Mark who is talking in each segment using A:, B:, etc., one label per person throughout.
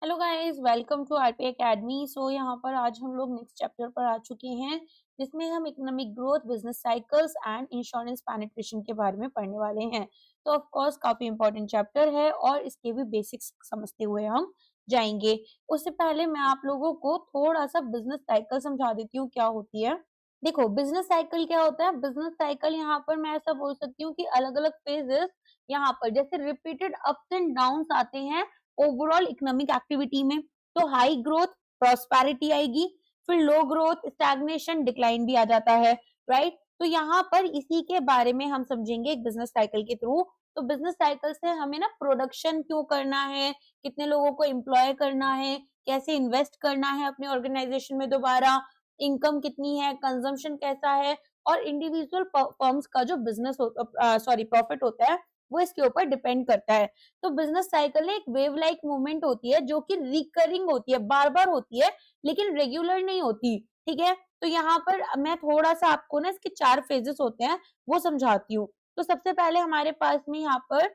A: Hello guys, welcome to RP academy. यहाँ पर आज हम लोग नेक्स्ट चैप्टर पर आ चुके हैं, जिसमें हम economic growth, business cycles and insurance penetration के बारे में पढ़ने वाले हैं। तो ऑफ कोर्स काफी इंपॉर्टेंट चैप्टर है और इसके भी बेसिक्स समझते हुए हम जाएंगे। उससे पहले मैं आप लोगों को थोड़ा सा बिजनेस साइकिल समझा देती हूँ क्या होती है। देखो, बिजनेस साइकिल क्या होता है। बिजनेस साइकिल यहाँ पर मैं ऐसा बोल सकती हूँ कि अलग अलग फेजेस यहाँ पर जैसे रिपीटेड अप्स एंड डाउन्स आते हैं ओवरऑल इकोनॉमिक एक्टिविटी में। तो हाई ग्रोथ प्रॉस्पेरिटी आएगी, फिर लो ग्रोथ स्टैग्नेशन डिक्लाइन भी आ जाता है, राइट। तो यहाँ पर इसी के बारे में हम समझेंगे एक बिजनेस साइकिल के थ्रू। तो बिजनेस साइकिल से हमें ना प्रोडक्शन क्यों करना है, कितने लोगों को एम्प्लॉय करना है, कैसे इन्वेस्ट करना है अपने ऑर्गेनाइजेशन में, दोबारा इनकम कितनी है, कंजम्पशन कैसा है, और इंडिविजुअल फर्म्स का जो बिजनेस प्रॉफिट होता है वो इसके ऊपर डिपेंड करता है। तो बिजनेस साइकिल एक वेव लाइक मूवमेंट होती है जो कि रिकरिंग होती है, बार बार होती है, लेकिन रेगुलर नहीं होती। ठीक है, तो यहाँ पर मैं थोड़ा सा आपको ना इसके 4 फेजेस होते हैं वो समझाती हूँ। तो सबसे पहले हमारे पास में यहाँ पर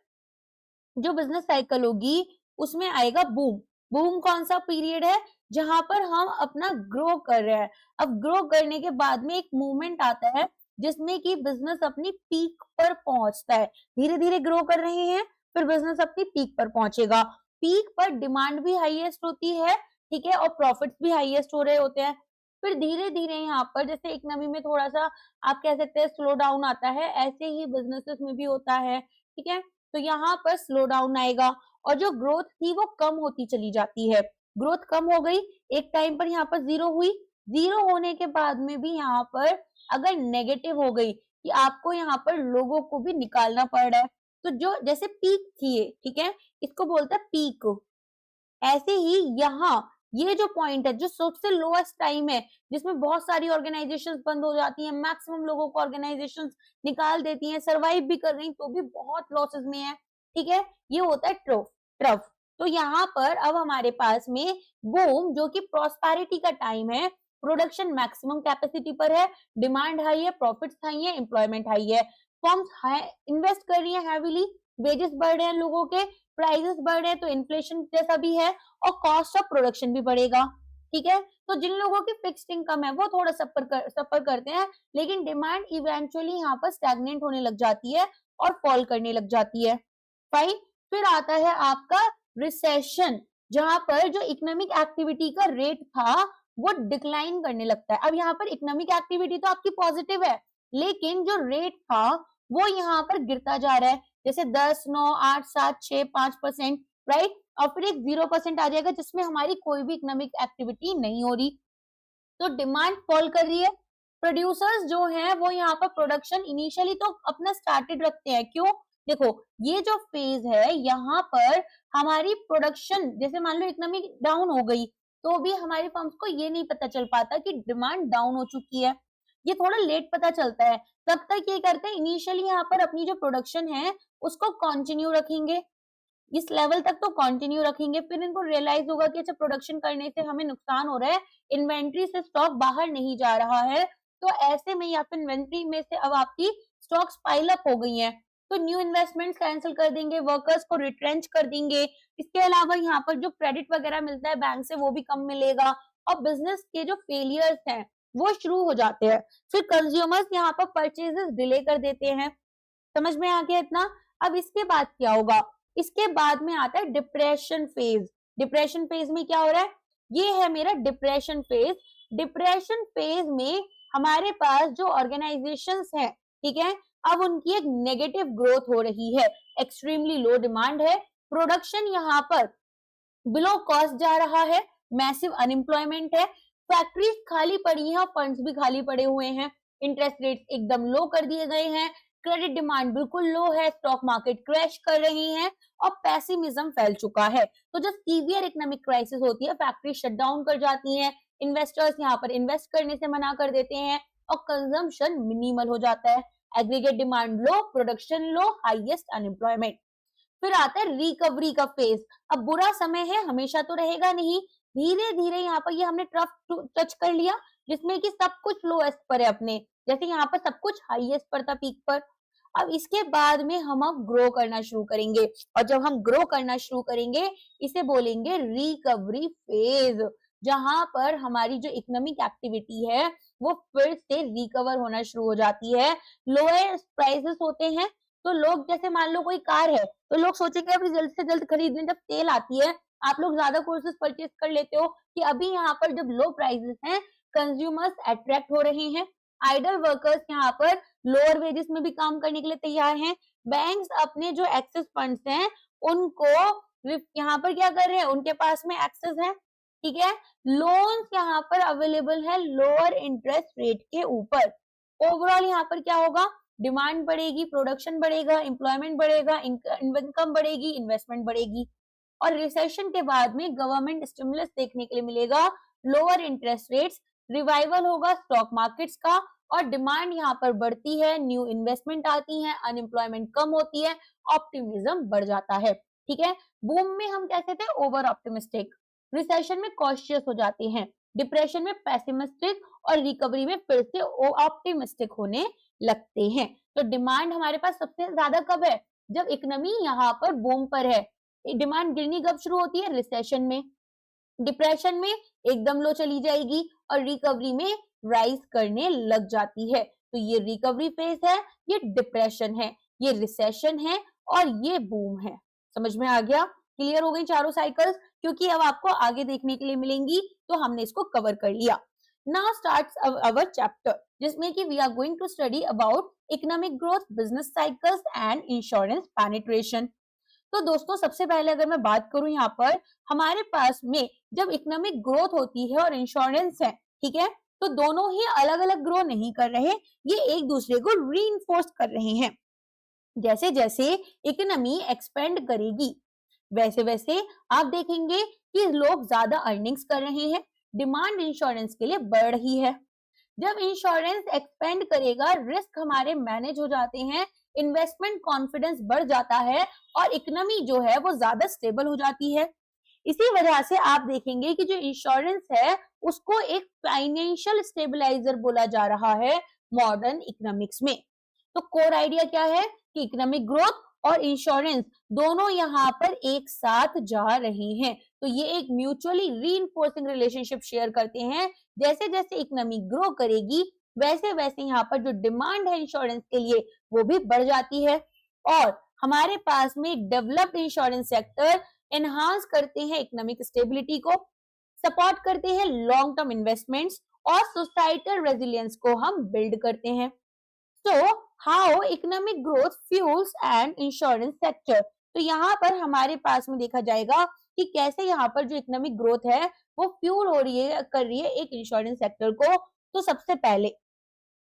A: जो बिजनेस साइकिल होगी उसमें आएगा बूम। बूम कौन सा पीरियड है, जहां पर हम अपना ग्रो कर रहे हैं। अब ग्रो करने के बाद में एक मूवमेंट आता है जिसमें कि बिजनेस अपनी पीक पर पहुंचता है। धीरे धीरे ग्रो कर रहे हैं, फिर बिजनेस अपनी पीक पर पहुंचेगा। पीक पर डिमांड भी हाईएस्ट होती है, ठीक है, और प्रॉफिट्स भी हाईएस्ट हो रहे होते हैं। फिर धीरे धीरे यहाँ पर जैसे इकोनॉमी में थोड़ा सा आप कह सकते हैं स्लो डाउन आता है, ऐसे ही बिजनेसेस में भी होता है। ठीक है, तो यहाँ पर स्लो डाउन आएगा और जो ग्रोथ थी वो कम होती चली जाती है। ग्रोथ कम हो गई, एक टाइम पर यहाँ पर जीरो हुई। जीरो होने के बाद में भी यहाँ पर अगर नेगेटिव हो गई कि आपको यहाँ पर लोगों को भी निकालना पड़ रहा है, तो जो जैसे पीक थी ये, ठीक है, इसको बोलते हैं पीक। ऐसे ही यहाँ ये जो पॉइंट है जो सबसे लोएस्ट टाइम है, जिसमें बहुत सारी ऑर्गेनाइजेशंस बंद हो जाती हैं, मैक्सिमम लोगों को ऑर्गेनाइजेशंस निकाल देती हैं, सरवाइव भी कर रही तो भी बहुत लॉसेस में है। ठीक है, ये होता है ट्रफ। तो यहाँ पर अब हमारे पास में बूम जो कि प्रॉस्पेरिटी का टाइम है, प्रोडक्शन मैक्सिमम कैपेसिटी पर है, डिमांड हाई है, प्रॉफिट्स हाई है, एम्प्लॉयमेंट हाई है, फर्म्स इन्वेस्ट कर रही है हैवीली, वेजेस बढ़ रहे हैं लोगों के, प्राइसेस बढ़ रहे हैं, तो इन्फ्लेशन जैसा भी है, और कॉस्ट ऑफ प्रोडक्शन भी बढ़ेगा। ठीक है, तो जिन लोगों की फिक्स्ड इनकम है वो थोड़ा सफर करते हैं, लेकिन डिमांड इवेंचुअली यहाँ पर स्टैग्नेंट होने लग जाती है और फॉल करने लग जाती है। फाइन, फिर आता है आपका रिसेशन, जहां पर जो इकोनॉमिक एक्टिविटी का रेट था वो डिक्लाइन करने लगता है। अब यहाँ पर इकोनॉमिक एक्टिविटी तो आपकी पॉजिटिव है, लेकिन जो रेट था वो यहाँ पर गिरता जा रहा है, जैसे 10, 9, 8, 7, 6, 5%, राइट। और फिर एक 0% आ जाएगा जिसमें हमारी कोई भी इकोनॉमिक एक्टिविटी नहीं हो रही, तो डिमांड फॉल कर रही है। प्रोड्यूसर्स जो हैं वो यहाँ पर प्रोडक्शन इनिशियली तो अपना स्टार्टेड रखते हैं, क्यों, देखो ये जो फेज है यहाँ पर हमारी प्रोडक्शन, जैसे मान लो इकोनॉमी डाउन हो गई तो भी हमारी फर्म्स को ये नहीं पता चल पाता कि डिमांड डाउन हो चुकी है, ये थोड़ा लेट पता चलता है। तब तक ये करते हैं इनिशियली यहाँ पर अपनी जो प्रोडक्शन है उसको कंटिन्यू रखेंगे, इस लेवल तक तो कंटिन्यू रखेंगे, फिर इनको रियलाइज होगा कि अच्छा प्रोडक्शन करने से हमें नुकसान हो रहा है, इन्वेंट्री से स्टॉक बाहर नहीं जा रहा है, तो ऐसे में या फिर इन्वेंट्री में से अब आपकी स्टॉक्स पाइल अप हो गई हैं, तो न्यू इन्वेस्टमेंट कैंसिल कर देंगे, वर्कर्स को रिट्रेंच कर देंगे। इसके अलावा यहाँ पर जो क्रेडिट वगैरह मिलता है बैंक से वो भी कम मिलेगा, और बिजनेस के जो फेलियर्स हैं वो शुरू हो जाते हैं। फिर कंज्यूमर्स यहाँ पर परचेजेस डिले कर देते हैं। समझ में आ गया इतना। अब इसके बाद क्या होगा, इसके बाद में आता है डिप्रेशन फेज। डिप्रेशन फेज में क्या हो रहा है, ये है मेरा डिप्रेशन फेज। डिप्रेशन फेज में हमारे पास जो ऑर्गेनाइजेशंस हैं, ठीक है, अब उनकी एक नेगेटिव ग्रोथ हो रही है, एक्सट्रीमली लो डिमांड है, प्रोडक्शन यहाँ पर बिलो कॉस्ट जा रहा है, मैसिव अनएम्प्लॉयमेंट है, फैक्ट्रीज खाली पड़ी हैं और फंड्स भी खाली पड़े हुए हैं, इंटरेस्ट रेट एकदम लो कर दिए गए हैं, क्रेडिट डिमांड बिल्कुल लो है, स्टॉक मार्केट क्रैश कर रही है, और पैसिमिज्म फैल चुका है। तो जब सीवियर इकोनॉमिक क्राइसिस होती है, फैक्ट्री शट डाउन कर जाती हैं, इन्वेस्टर्स यहाँ पर इन्वेस्ट करने से मना कर देते हैं, और कंजम्पशन मिनिमल हो जाता है, एग्रीगेट डिमांड लो, प्रोडक्शन लो, हाईएस्ट अनएम्प्लॉयमेंट। फिर आता है रिकवरी का फेज। अब बुरा समय है, हमेशा तो रहेगा नहीं, धीरे धीरे यहाँ पर ये हमने ट्रफ टच कर लिया जिसमें कि सब कुछ लोएस्ट पर है अपने, जैसे यहाँ पर सब कुछ हाईएस्ट पर था, पीक पर। अब इसके बाद में हम अब ग्रो करना शुरू करेंगे, और जब हम ग्रो करना शुरू करेंगे इसे बोलेंगे रिकवरी फेज, जहां पर हमारी जो इकोनॉमिक एक्टिविटी है वो फिर से रिकवर होना शुरू हो जाती है। लोअर प्राइसेस होते हैं तो लोग, जैसे मान लो कोई कार है तो लोग सोचेंगे अभी जल्द से जल्द खरीद लें, जब सेल आती है आप लोग ज्यादा कोर्सेज परचेज कर लेते हो कि अभी यहाँ पर जब लो प्राइसेस हैं कंज्यूमर्स अट्रैक्ट हो रहे हैं, आइडल वर्कर्स यहाँ पर लोअर वेजेस में भी काम करने के लिए तैयार हैं, बैंक्स अपने जो एक्सेस फंड्स हैं उनको यहाँ पर क्या कर रहे हैं, उनके पास में एक्सेस है, ठीक है, लोन्स यहाँ पर अवेलेबल है लोअर इंटरेस्ट रेट के ऊपर। ओवरऑल यहाँ पर क्या होगा, डिमांड बढ़ेगी, प्रोडक्शन बढ़ेगा, एम्प्लॉयमेंट बढ़ेगा, इनकम बढ़ेगी, इन्वेस्टमेंट बढ़ेगी, और रिसेशन के बाद में गवर्नमेंट स्टिमुलस देखने के लिए मिलेगा, लोअर इंटरेस्ट रेट्स, रिवाइवल होगा स्टॉक मार्केट्स का, और डिमांड यहाँ पर बढ़ती है, न्यू इन्वेस्टमेंट आती है, अनएम्प्लॉयमेंट कम होती है, ऑप्टिमिज्म बढ़ जाता है, ठीक है। बूम में हम कैसे थे, ओवर ऑप्टिमिस्टिक, रिसेशन में कॉशियस हो जाते हैं, डिप्रेशन में पेसिमिस्टिक, और रिकवरी में फिर से ऑप्टिमिस्टिक होने लगते हैं। तो डिमांड हमारे पास सबसे ज्यादा कब है, जब इकोनॉमी यहाँ पर बूम पर है। डिमांड गिरनी कब शुरू होती है, रिसेशन में, डिप्रेशन में एकदम लो चली जाएगी, और रिकवरी में राइज करने लग जाती है। तो ये रिकवरी फेज है, ये डिप्रेशन है, ये रिसेशन है, और ये बूम है। समझ में आ गया, क्लियर हो गई चारों साइकिल्स, क्योंकि अब आपको आगे देखने के लिए मिलेंगी, तो हमने इसको कवर कर लिया। नाउ स्टार्ट्स अवर चैप्टर, जिसमें कि we are going to study about economic growth, business cycles and insurance penetration. तो दोस्तों सबसे पहले अगर मैं बात करूं, यहाँ पर हमारे पास में जब इकोनॉमिक ग्रोथ होती है और इंश्योरेंस है, ठीक है, तो दोनों ही अलग अलग ग्रो नहीं कर रहे, ये एक दूसरे को रीइंफोर्स कर रहे हैं। जैसे जैसे इकोनॉमी एक्सपेंड करेगी वैसे वैसे आप देखेंगे कि लोग ज्यादा अर्निंग्स कर रहे हैं, डिमांड इंश्योरेंस के लिए बढ़ रही है। जब इंश्योरेंस एक्सपेंड करेगा रिस्क हमारे मैनेज हो जाते हैं, इन्वेस्टमेंट कॉन्फिडेंस बढ़ जाता है, और इकोनॉमी जो है वो ज्यादा स्टेबल हो जाती है। इसी वजह से आप देखेंगे कि जो इंश्योरेंस है उसको एक फाइनेंशियल स्टेबलाइजर बोला जा रहा है मॉडर्न इकोनॉमिक्स में। तो कोर आइडिया क्या है कि इकोनॉमिक ग्रोथ और इंश्योरेंस दोनों यहाँ पर एक साथ जा रहे हैं, तो ये एक म्यूचुअली रीइंफोर्सिंग रिलेशनशिप शेयर करते हैं। जैसे जैसे इकोनॉमी ग्रो करेगी वैसे वैसे यहाँ पर जो डिमांड है इंश्योरेंस के लिए वो भी बढ़ जाती है, और हमारे पास में डेवलप्ड इंश्योरेंस सेक्टर एनहांस करते हैं इकोनॉमिक स्टेबिलिटी को, सपोर्ट करते हैं लॉन्ग टर्म इन्वेस्टमेंट्स, और सोसाइटल रेजिलियंस को हम बिल्ड करते हैं। So, how economic growth fuels and insurance sector? तो यहाँ पर हमारे पास में देखा जाएगा कि कैसे यहाँ पर जो इकोनॉमिक ग्रोथ है वो फ्यूल हो रही है, कर रही है एक इंश्योरेंस सेक्टर को। तो सबसे पहले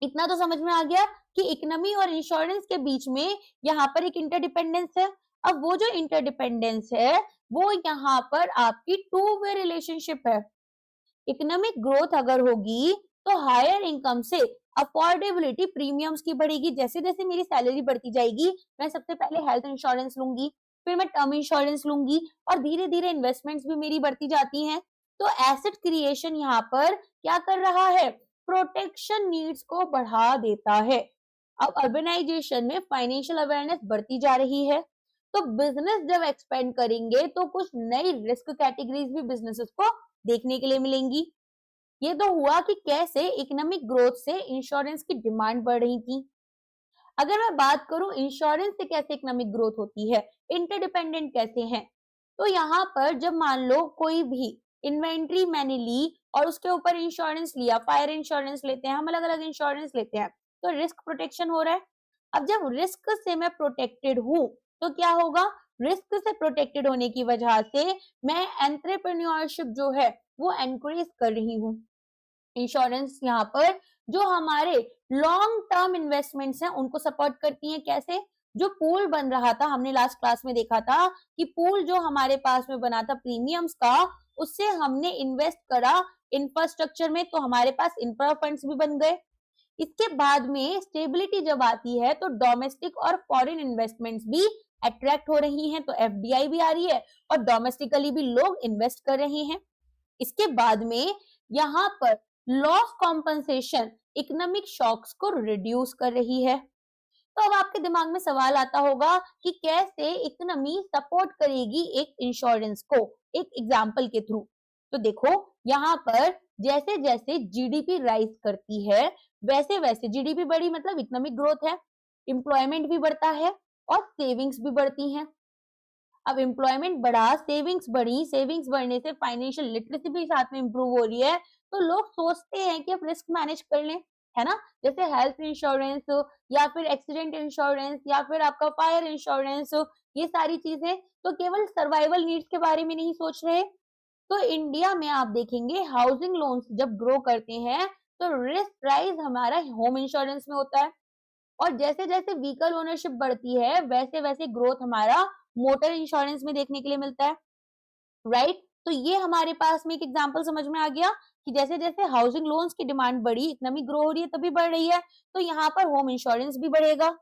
A: इतना तो समझ में आ गया कि इकोनॉमी और इंश्योरेंस के बीच में यहाँ पर एक इंटरडिपेंडेंस है। अब वो जो इंटरडिपेंडेंस है वो यहाँ पर आपकी टू वे रिलेशनशिप है। इकोनॉमिक ग्रोथ अगर होगी तो हायर इनकम से अफोर्डेबिलिटी प्रीमियम्स की बढ़ेगी। जैसे जैसे मेरी सैलरी बढ़ती जाएगी मैं सबसे पहले हेल्थ इंश्योरेंस लूंगी, फिर मैं टर्म इंश्योरेंस लूंगी, और धीरे धीरे इन्वेस्टमेंट्स भी मेरी बढ़ती जाती हैं। तो एसेट क्रिएशन यहाँ पर क्या कर रहा है, प्रोटेक्शन नीड्स को बढ़ा देता है। अब अर्बनाइजेशन में फाइनेंशियल अवेयरनेस बढ़ती जा रही है, तो बिजनेस जब एक्सपेंड करेंगे तो कुछ नई रिस्क कैटेगरीज भी बिजनेसेस को देखने के लिए मिलेंगी। ये तो हुआ कि कैसे इकोनॉमिक ग्रोथ से इंश्योरेंस की डिमांड बढ़ रही थी। अगर मैं बात करूं इंश्योरेंस से कैसे इकोनॉमिक ग्रोथ होती है, इंटरडिपेंडेंट कैसे हैं, तो यहाँ पर जब मान लो कोई भी इन्वेंट्री मैंने ली और उसके ऊपर इंश्योरेंस लिया, फायर इंश्योरेंस लेते हैं हम, अलग अलग इंश्योरेंस लेते हैं, तो रिस्क प्रोटेक्शन हो रहा है। अब जब रिस्क से मैं प्रोटेक्टेड हूं तो क्या होगा, रिस्क से प्रोटेक्टेड होने की वजह से मैं एंटरप्रेन्योरशिप जो है वो एनकरेज कर रही हूँ। इंश्योरेंस यहाँ पर जो हमारे लॉन्ग टर्म इन्वेस्टमेंट्स हैं उनको सपोर्ट करती हैं। कैसे, जो पूल बन रहा था हमने लास्ट क्लास में देखा था कि पूल जो हमारे पास में बना था प्रीमियम्स का, उससे हमने इन्वेस्ट करा इंफ्रास्ट्रक्चर में, तो हमारे पास इंफ्रा फंड्स भी बन गए। इसके बाद में स्टेबिलिटी जब आती है तो डोमेस्टिक और फॉरेन इन्वेस्टमेंट्स भी अट्रैक्ट हो रही हैं, तो एफडीआई भी आ रही है और डोमेस्टिकली भी लोग इन्वेस्ट कर रहे हैं। इसके बाद में यहाँ पर लॉस कॉम्पनसेशन इकोनॉमिक शॉक्स को रिड्यूस कर रही है। तो अब आपके दिमाग में सवाल आता होगा कि कैसे इकोनॉमी सपोर्ट करेगी एक इंश्योरेंस को एक एग्जाम्पल के थ्रू। तो देखो यहाँ पर जैसे जैसे जीडीपी राइज करती है वैसे वैसे जीडीपी बढ़ी मतलब इकोनॉमिक ग्रोथ है, एम्प्लॉयमेंट भी बढ़ता है और सेविंग्स भी बढ़ती हैं। अब एम्प्लॉयमेंट बढ़ा, सेविंग्स बढ़ी, सेविंग्स बढ़ने से फाइनेंशियल लिटरेसी भी साथ में इंप्रूव हो रही है, तो लोग सोचते हैं कि अब रिस्क मैनेज कर लें, है ना? जैसे हेल्थ इंश्योरेंस या फिर एक्सीडेंट इंश्योरेंस या फिर आपका फायर इंश्योरेंस, ये सारी चीजें तो केवल सर्वाइवल नीड्स के बारे में नहीं सोच रहे। तो इंडिया में आप देखेंगे हाउसिंग लोन्स जब ग्रो करते हैं तो रिस्क प्राइस हमारा होम इंश्योरेंस में होता है, और जैसे जैसे व्हीकल ओनरशिप बढ़ती है वैसे वैसे ग्रोथ हमारा मोटर इंश्योरेंस में देखने के लिए मिलता है, राइट? तो ये हमारे पास में एक एग्जांपल समझ में आ गया कि जैसे जैसे हाउसिंग लोन्स की डिमांड बढ़ी, इकोनॉमी ग्रो हो रही है तभी बढ़ रही है, तो यहाँ पर होम इंश्योरेंस भी बढ़ेगा।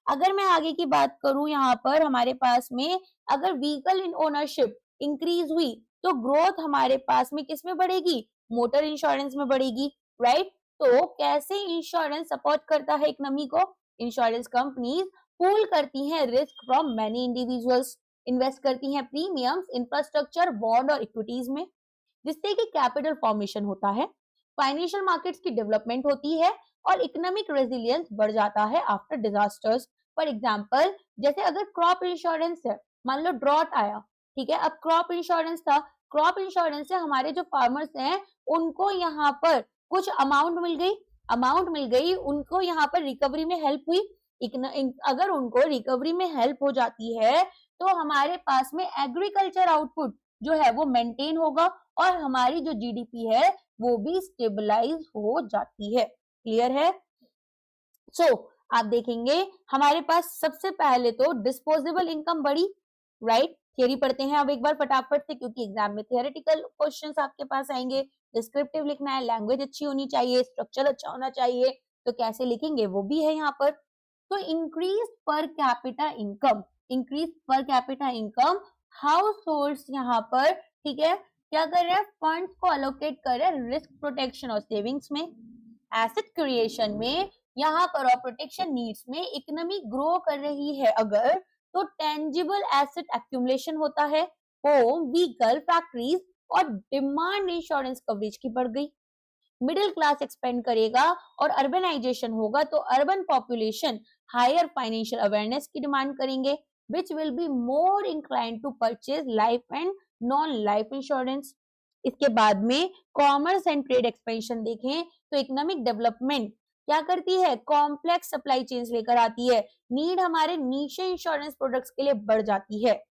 A: अगर मैं आगे की बात करूं यहाँ पर हमारे पास में अगर व्हीकल इन ओनरशिप इंक्रीज हुई तो ग्रोथ हमारे पास में किस में बढ़ेगी? मोटर इंश्योरेंस में बढ़ेगी, राइट? तो कैसे इंश्योरेंस सपोर्ट करता है इकोनॉमी को? इंश्योरेंस कंपनीज पूल करती हैं risk from many individuals, invest करती हैं प्रीमियम्स इंफ्रास्ट्रक्चर बॉन्ड और इक्विटीज में, जिससे कि कैपिटल फॉर्मेशन होता है, फाइनेंशियल मार्केट्स की डेवलपमेंट होती है और इकोनॉमिक रेजिलियंस बढ़ जाता है आफ्टर डिजास्टर्स। फॉर एग्जांपल जैसे अगर क्रॉप इंश्योरेंस है, मान लो ड्रॉट आया, ठीक है, अब क्रॉप इंश्योरेंस था, क्रॉप इंश्योरेंस से हमारे जो फार्मर्स हैं उनको यहाँ पर कुछ अमाउंट मिल गई, उनको यहाँ पर रिकवरी में हेल्प हुई। अगर उनको रिकवरी में हेल्प हो जाती है तो हमारे पास में एग्रीकल्चर आउटपुट जो है वो मेंटेन होगा और हमारी जो जीडीपी है वो भी स्टेबलाइज हो जाती है। क्लियर है? आप देखेंगे हमारे पास सबसे पहले तो डिस्पोजेबल इनकम बढ़ी, राइट? थियरी पढ़ते हैं अब एक बार फटाफट से, क्योंकि एग्जाम में थियोरेटिकल क्वेश्चंस आपके पास आएंगे। डिस्क्रिप्टिव लिखना है, लैंग्वेज अच्छी होनी चाहिए, स्ट्रक्चर अच्छा होना चाहिए, तो कैसे लिखेंगे वो भी है यहाँ पर। तो increase per capita income house holds यहाँ पर, ठीक है, क्या कर रहे हैं? फंड्स को अलोकेट कर रहे हैं रिस्क प्रोटेक्शन और सेविंग्स में, एसेट क्रिएशन में यहाँ पर और प्रोटेक्शन नीड्स में। इकोनॉमी ग्रो कर रही है अगर तो टेंजिबल एसेट एक्यूमुलेशन होता है, होम, व्हीकल, फैक्ट्रीज और डिमांड इंश्योरेंस कवरेज की बढ़ गई। मिडिल क्लास एक्सपेंड करेगा और अर्बनाइजेशन होगा तो urban population higher financial awareness की डिमांड करेंगे, which will be more inclined to purchase life and non life insurance. इसके बाद में कॉमर्स एंड ट्रेड एक्सपेंशन देखें तो इकोनॉमिक डेवलपमेंट क्या करती है? कॉम्प्लेक्स सप्लाई चेन्स लेकर आती है, नीड हमारे नीशे इंश्योरेंस प्रोडक्ट्स के लिए बढ़ जाती है।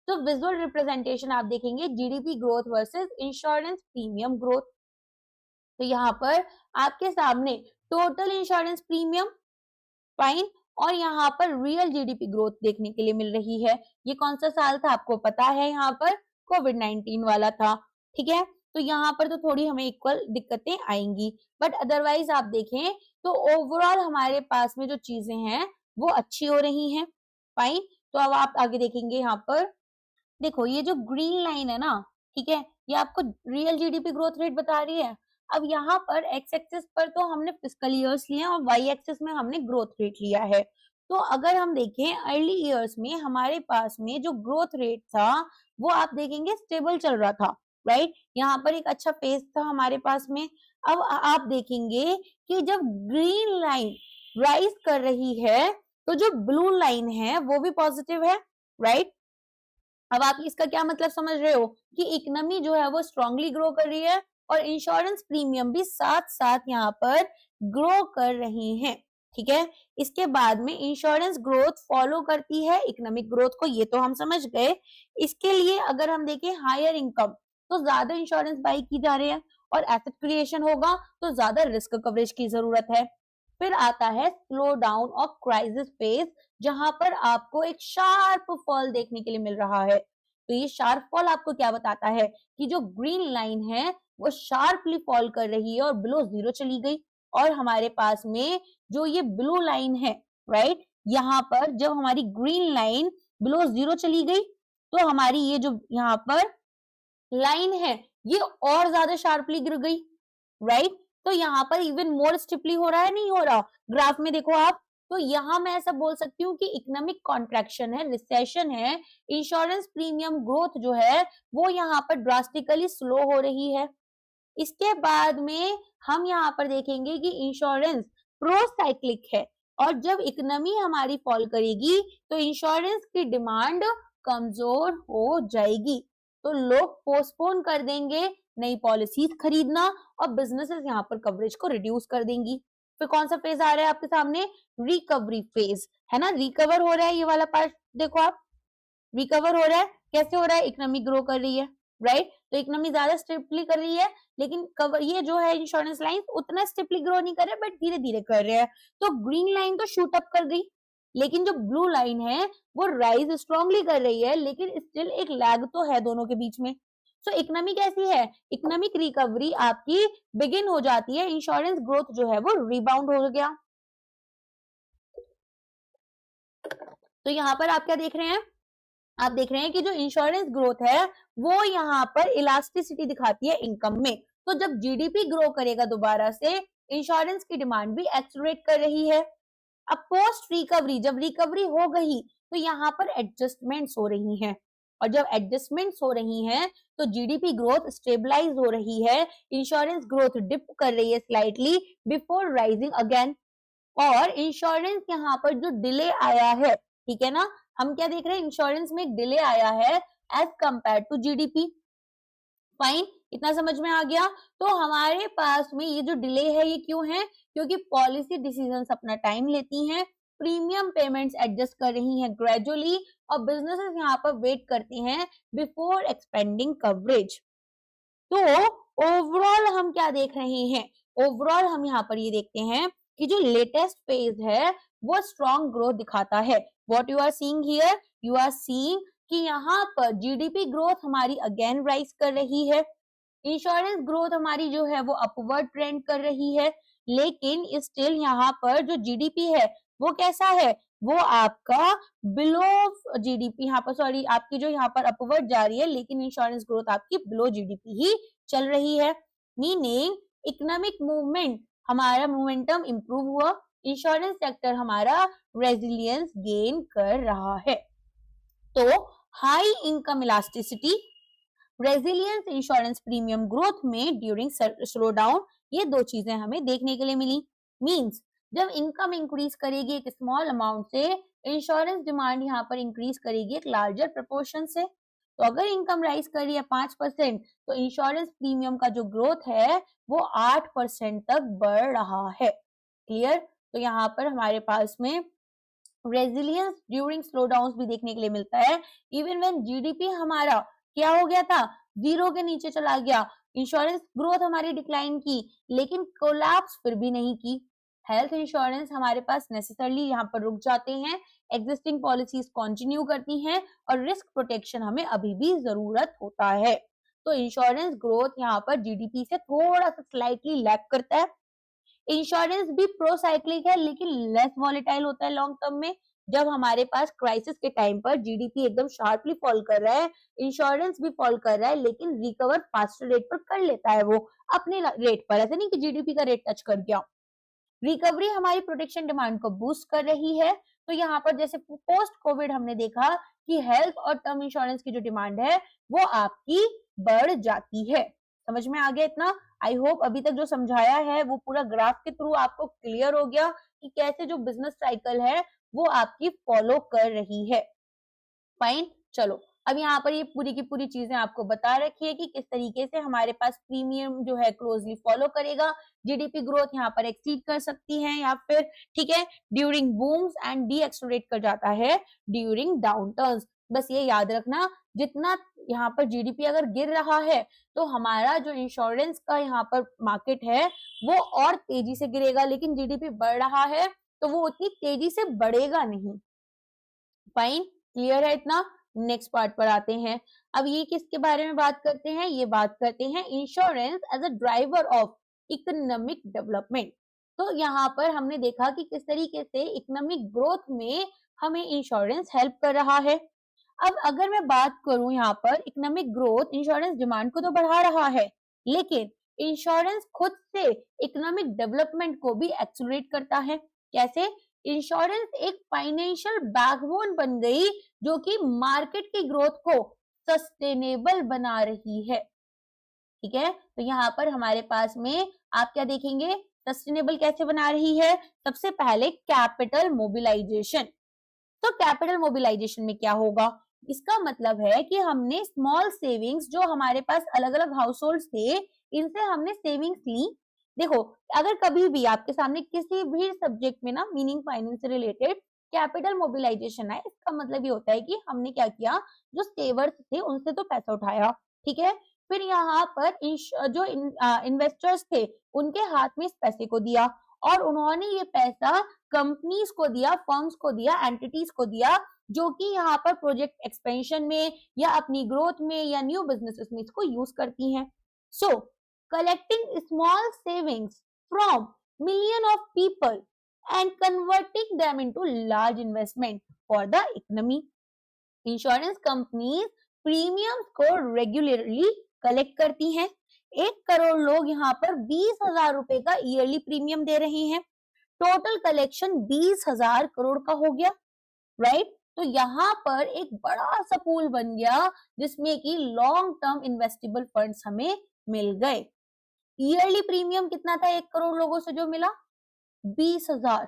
A: तो विजुअल रिप्रेजेंटेशन आप देखेंगे GDP growth versus insurance premium growth. तो यहाँ पर आपके सामने टोटल इंश्योरेंस प्रीमियम, फाइन, और यहाँ पर रियल जीडीपी ग्रोथ देखने के लिए मिल रही है। ये कौन सा साल था आपको पता है? यहाँ पर कोविड-19 वाला था, ठीक है? तो यहाँ पर तो थोड़ी हमें इक्वल दिक्कतें आएंगी, बट अदरवाइज आप देखें तो ओवरऑल हमारे पास में जो चीजें हैं वो अच्छी हो रही हैं, फाइन। तो अब आप आगे देखेंगे यहाँ पर, देखो ये जो ग्रीन लाइन है ना, ठीक है, ये आपको रियल जीडीपी ग्रोथ रेट बता रही है। अब यहाँ पर एक्स एक्सिस पर तो हमने फिस्कल ईयर्स लिए और वाई एक्सिस में हमने ग्रोथ रेट लिया है। तो अगर हम देखें अर्ली ईयर्स में हमारे पास में जो ग्रोथ रेट था वो आप देखेंगे स्टेबल चल रहा था, राइट? यहाँ पर एक अच्छा पेस था हमारे पास में। अब आप देखेंगे कि जब ग्रीन लाइन राइज कर रही है तो जो ब्लू लाइन है वो भी पॉजिटिव है, राइट? अब आप इसका क्या मतलब समझ रहे हो कि इकोनॉमी जो है वो स्ट्रांगली ग्रो कर रही है और इंश्योरेंस प्रीमियम भी साथ साथ यहाँ पर ग्रो कर रहे हैं, ठीक है? इसके बाद में इंश्योरेंस ग्रोथ फॉलो करती है इकोनॉमिक ग्रोथ को, ये तो हम समझ गए। इसके लिए अगर हम देखें हायर इनकम तो ज्यादा इंश्योरेंस बाई की जा रही है और एसेट क्रिएशन होगा तो ज्यादा रिस्क कवरेज की जरूरत है। फिर आता है स्लो डाउन और क्राइसिस फेज, जहां पर आपको एक शार्प फॉल देखने के लिए मिल रहा है। तो ये शार्प फॉल आपको क्या बताता है कि जो ग्रीन लाइन है वो शार्पली फॉल कर रही है और बिलो जीरो चली गई, और हमारे पास में जो ये ब्लू लाइन है, राइट, यहाँ पर जब हमारी ग्रीन लाइन बिलो जीरो चली गई तो हमारी ये जो यहाँ पर लाइन है ये और ज्यादा शार्पली गिर गई, राइट? तो यहाँ पर इवन मोर स्टिफली हो रहा है, नहीं हो रहा? ग्राफ में देखो आप, तो यहाँ मैं ऐसा बोल सकती हूँ कि इकोनॉमिक कॉन्ट्रैक्शन है, रिसेशन है, इंश्योरेंस प्रीमियम ग्रोथ जो है वो यहाँ पर ड्रास्टिकली स्लो हो रही है। इसके बाद में हम यहाँ पर देखेंगे कि इंश्योरेंस प्रोसाइक्लिक है और जब इकोनॉमी हमारी फॉल करेगी तो इंश्योरेंस की डिमांड कमजोर हो जाएगी, तो लोग पोस्टपोन कर देंगे नई पॉलिसीज खरीदना और बिजनेसेस यहाँ पर कवरेज को रिड्यूस कर देंगी। फिर कौन सा फेज आ रहा है आपके सामने? रिकवरी फेज, है ना, रिकवर हो रहा है ये वाला पार्ट। देखो आप, रिकवर हो रहा है, कैसे हो रहा है? इकोनॉमी ग्रो कर रही है, राइट? तो इकोनॉमी ज्यादा स्टेपली कर रही है, लेकिन कवर ये जो है इंश्योरेंस लाइन उतना स्टेपली ग्रो नहीं कर रहे, बट धीरे धीरे कर रहे हैं। तो ग्रीन लाइन तो शूट अप कर गई, लेकिन जो ब्लू लाइन है वो राइज स्ट्रांगली कर रही है, लेकिन स्टिल एक लैग तो है दोनों के बीच में। सो इकोनॉमी कैसी है? इकोनॉमिक रिकवरी आपकी बिगिन हो जाती है, इंश्योरेंस ग्रोथ जो है वो रिबाउंड हो गया। तो यहाँ पर आप क्या देख रहे हैं? आप देख रहे हैं कि जो इंश्योरेंस ग्रोथ है वो यहाँ पर इलास्टिसिटी दिखाती है इनकम में। तो जब जीडीपी ग्रो करेगा दोबारा से, इंश्योरेंस की डिमांड भी एक्सेलरेट कर रही है। अब पोस्ट रिकवरी, जब रिकवरी हो गई तो यहाँ पर एडजस्टमेंट्स हो रही हैं, और जब एडजस्टमेंट्स हो रही हैं तो जीडीपी ग्रोथ स्टेबलाइज हो रही है, इंश्योरेंस ग्रोथ डिप कर रही है स्लाइटली बिफोर राइजिंग अगेन। और इंश्योरेंस यहाँ पर जो डिले आया है, ठीक है ना, हम क्या देख रहे हैं? इंश्योरेंस में एक डिले आया है as compared to GDP. Fine, इतना समझ में आ गया? तो हमारे पास में ये जो डिले है ये क्यों है? क्योंकि पॉलिसी डिसीजंस अपना टाइम लेती हैं, प्रीमियम पेमेंट्स एडजस्ट कर रही हैं ग्रेजुअली, और बिजनेसेस यहाँ पर वेट करते हैं बिफोर एक्सपेंडिंग कवरेज। तो ओवरऑल हम क्या देख रहे हैं? ओवरऑल हम यहाँ पर ये देखते हैं कि जो लेटेस्ट फेज है वो स्ट्रॉन्ग ग्रोथ दिखाता है। What you are seeing here? You are seeing कि यहाँ पर जीडीपी ग्रोथ हमारी अगेन राइज कर रही है, इंश्योरेंस ग्रोथ हमारी जो है वो अपवर्ड ट्रेंड कर रही है, लेकिन स्टिल यहाँ पर जो जीडीपी है वो कैसा है? वो आपका बिलो जीडीपी, यहाँ पर सॉरी, आपकी जो यहाँ पर अपवर्ड जा रही है, लेकिन इंश्योरेंस ग्रोथ आपकी बिलो जीडीपी ही चल रही है। मीनिंग इकोनॉमिक मूवमेंट, हमारा मोमेंटम इंप्रूव हुआ, इंश्योरेंस सेक्टर हमारा रेजिलियंस गेन कर रहा है। तो high income elasticity, resilience, insurance premium growth में ड्यूरिंग स्लो डाउन, ये दो चीजें हमें देखने के लिए मिली। मींस जब इनकम इंक्रीज करेगी एक स्मॉल अमाउंट से, इंश्योरेंस डिमांड यहाँ पर इंक्रीज करेगी एक लार्जर प्रोपोर्शन से। तो अगर इनकम राइज कर रही है 5%, तो इंश्योरेंस प्रीमियम का जो ग्रोथ है वो 8% तक बढ़ रहा है। क्लियर? तो यहाँ पर हमारे पास में रेजिलियंस ड्यूरिंग स्लो डाउन भी देखने के लिए मिलता है। इवन व्हेन जीडीपी हमारा क्या हो गया था? जीरो के नीचे चला गया, इंश्योरेंस ग्रोथ हमारी डिक्लाइन की, लेकिन कोलैप्स फिर भी नहीं की। हेल्थ इंश्योरेंस हमारे पास नेसेसरली यहाँ पर रुक जाते हैं, एग्जिस्टिंग पॉलिसीज कंटिन्यू करती हैं, और रिस्क प्रोटेक्शन हमें अभी भी जरूरत होता है। तो इंश्योरेंस ग्रोथ यहाँ पर जीडीपी से थोड़ा सा स्लाइटली लैग करता है। इंश्योरेंस भी प्रोसाइक्लिक है, लेकिन लेस वॉलेटाइल होता है लॉन्ग टर्म में। जब हमारे पास क्राइसिस के टाइम पर जीडीपी एकदम शार्पली फॉल कर रहा है, इंश्योरेंस भी फॉल कर रहा है, लेकिन रिकवर फास्टर रेट पर कर लेता है वो अपने रेट पर, ऐसे नहीं कि जीडीपी का रेट टच कर गया। रिकवरी हमारी प्रोटेक्शन डिमांड को बूस्ट कर रही है। तो यहाँ पर जैसे पोस्ट कोविड हमने देखा कि हेल्थ और टर्म इंश्योरेंस की जो डिमांड है वो आपकी बढ़ जाती है। समझ में आ गया इतना? आई होप अभी तक जो समझाया है वो पूरा ग्राफ के थ्रू आपको क्लियर हो गया कि कैसे जो बिजनेस साइकिल है वो आपकी फॉलो कर रही है। फाइन, चलो अब यहाँ पर ये पूरी की पूरी चीजें आपको बता रखी है कि किस तरीके से हमारे पास प्रीमियम जो है क्लोजली फॉलो करेगा, जीडीपी ग्रोथ यहाँ पर एक्सीड कर सकती है या फिर, ठीक है, ड्यूरिंग बूम्स एंड डी एक्सलरेट कर जाता है ड्यूरिंग डाउन टर्न्स। बस ये याद रखना, जितना यहाँ पर जीडीपी अगर गिर रहा है तो हमारा जो इंश्योरेंस का यहाँ पर मार्केट है वो और तेजी से गिरेगा, लेकिन जीडीपी बढ़ रहा है तो वो उतनी तेजी से बढ़ेगा नहीं। फाइन, क्लियर है इतना? नेक्स्ट पार्ट पर आते हैं। अब ये किसके बारे में बात करते हैं? ये बात करते हैं insurance as a driver of economic development. तो यहाँ पर हमने देखा कि किस तरीके से इकोनॉमिक ग्रोथ में हमें इंश्योरेंस हेल्प कर रहा है। अब अगर मैं बात करूं यहाँ पर इकोनॉमिक ग्रोथ इंश्योरेंस डिमांड को तो बढ़ा रहा है, लेकिन इंश्योरेंस खुद से इकोनॉमिक डेवलपमेंट को भी एक्सेलरेट करता है। कैसे? इंश्योरेंस एक फाइनेंशियल बैकबोन बन गई जो कि मार्केट की ग्रोथ को सस्टेनेबल बना रही है। ठीक है, तो यहाँ पर हमारे पास में आप क्या देखेंगे, सस्टेनेबल कैसे बना रही है? सबसे पहले कैपिटल मोबिलाइजेशन। तो कैपिटल मोबिलाइजेशन में क्या होगा? इसका मतलब है कि हमने स्मॉल सेविंग्स जो हमारे पास अलग अलग हाउस होल्ड थे, इनसे हमने सेविंग्स ली। देखो, अगर कभी भी आपके सामने किसी भी सब्जेक्ट में ना मीनिंग फाइनेंस से रिलेटेड कैपिटल मोबिलाइजेशन है, इसका मतलब ये होता है कि हमने क्या किया, जो सेवर्स थे उनसे तो पैसा उठाया। ठीक है, फिर यहाँ पर जो इन्वेस्टर्स थे उनके हाथ में इस पैसे को दिया और उन्होंने ये पैसा कंपनीज को दिया, फर्म्स को दिया, एंटिटीज को दिया, जो कि यहाँ पर प्रोजेक्ट एक्सपेंशन में या अपनी ग्रोथ में या न्यू बिजनेसेस में इसको यूज करती हैं। So collecting small savings from million of people and converting them into large investment for the economy. Insurance companies premiums को रेगुलरली कलेक्ट करती हैं। 1 करोड़ लोग यहाँ पर 20,000 रुपए का ईयरली प्रीमियम दे रहे हैं। टोटल कलेक्शन 20,000 करोड़ का हो गया, राइट? तो यहाँ पर एक बड़ा सा पूल बन गया जिसमें कि लॉन्ग टर्म इन्वेस्टेबल फंड्स हमें मिल गए। ईयरली प्रीमियम कितना था 1 करोड़ लोगों से जो मिला? 20,000।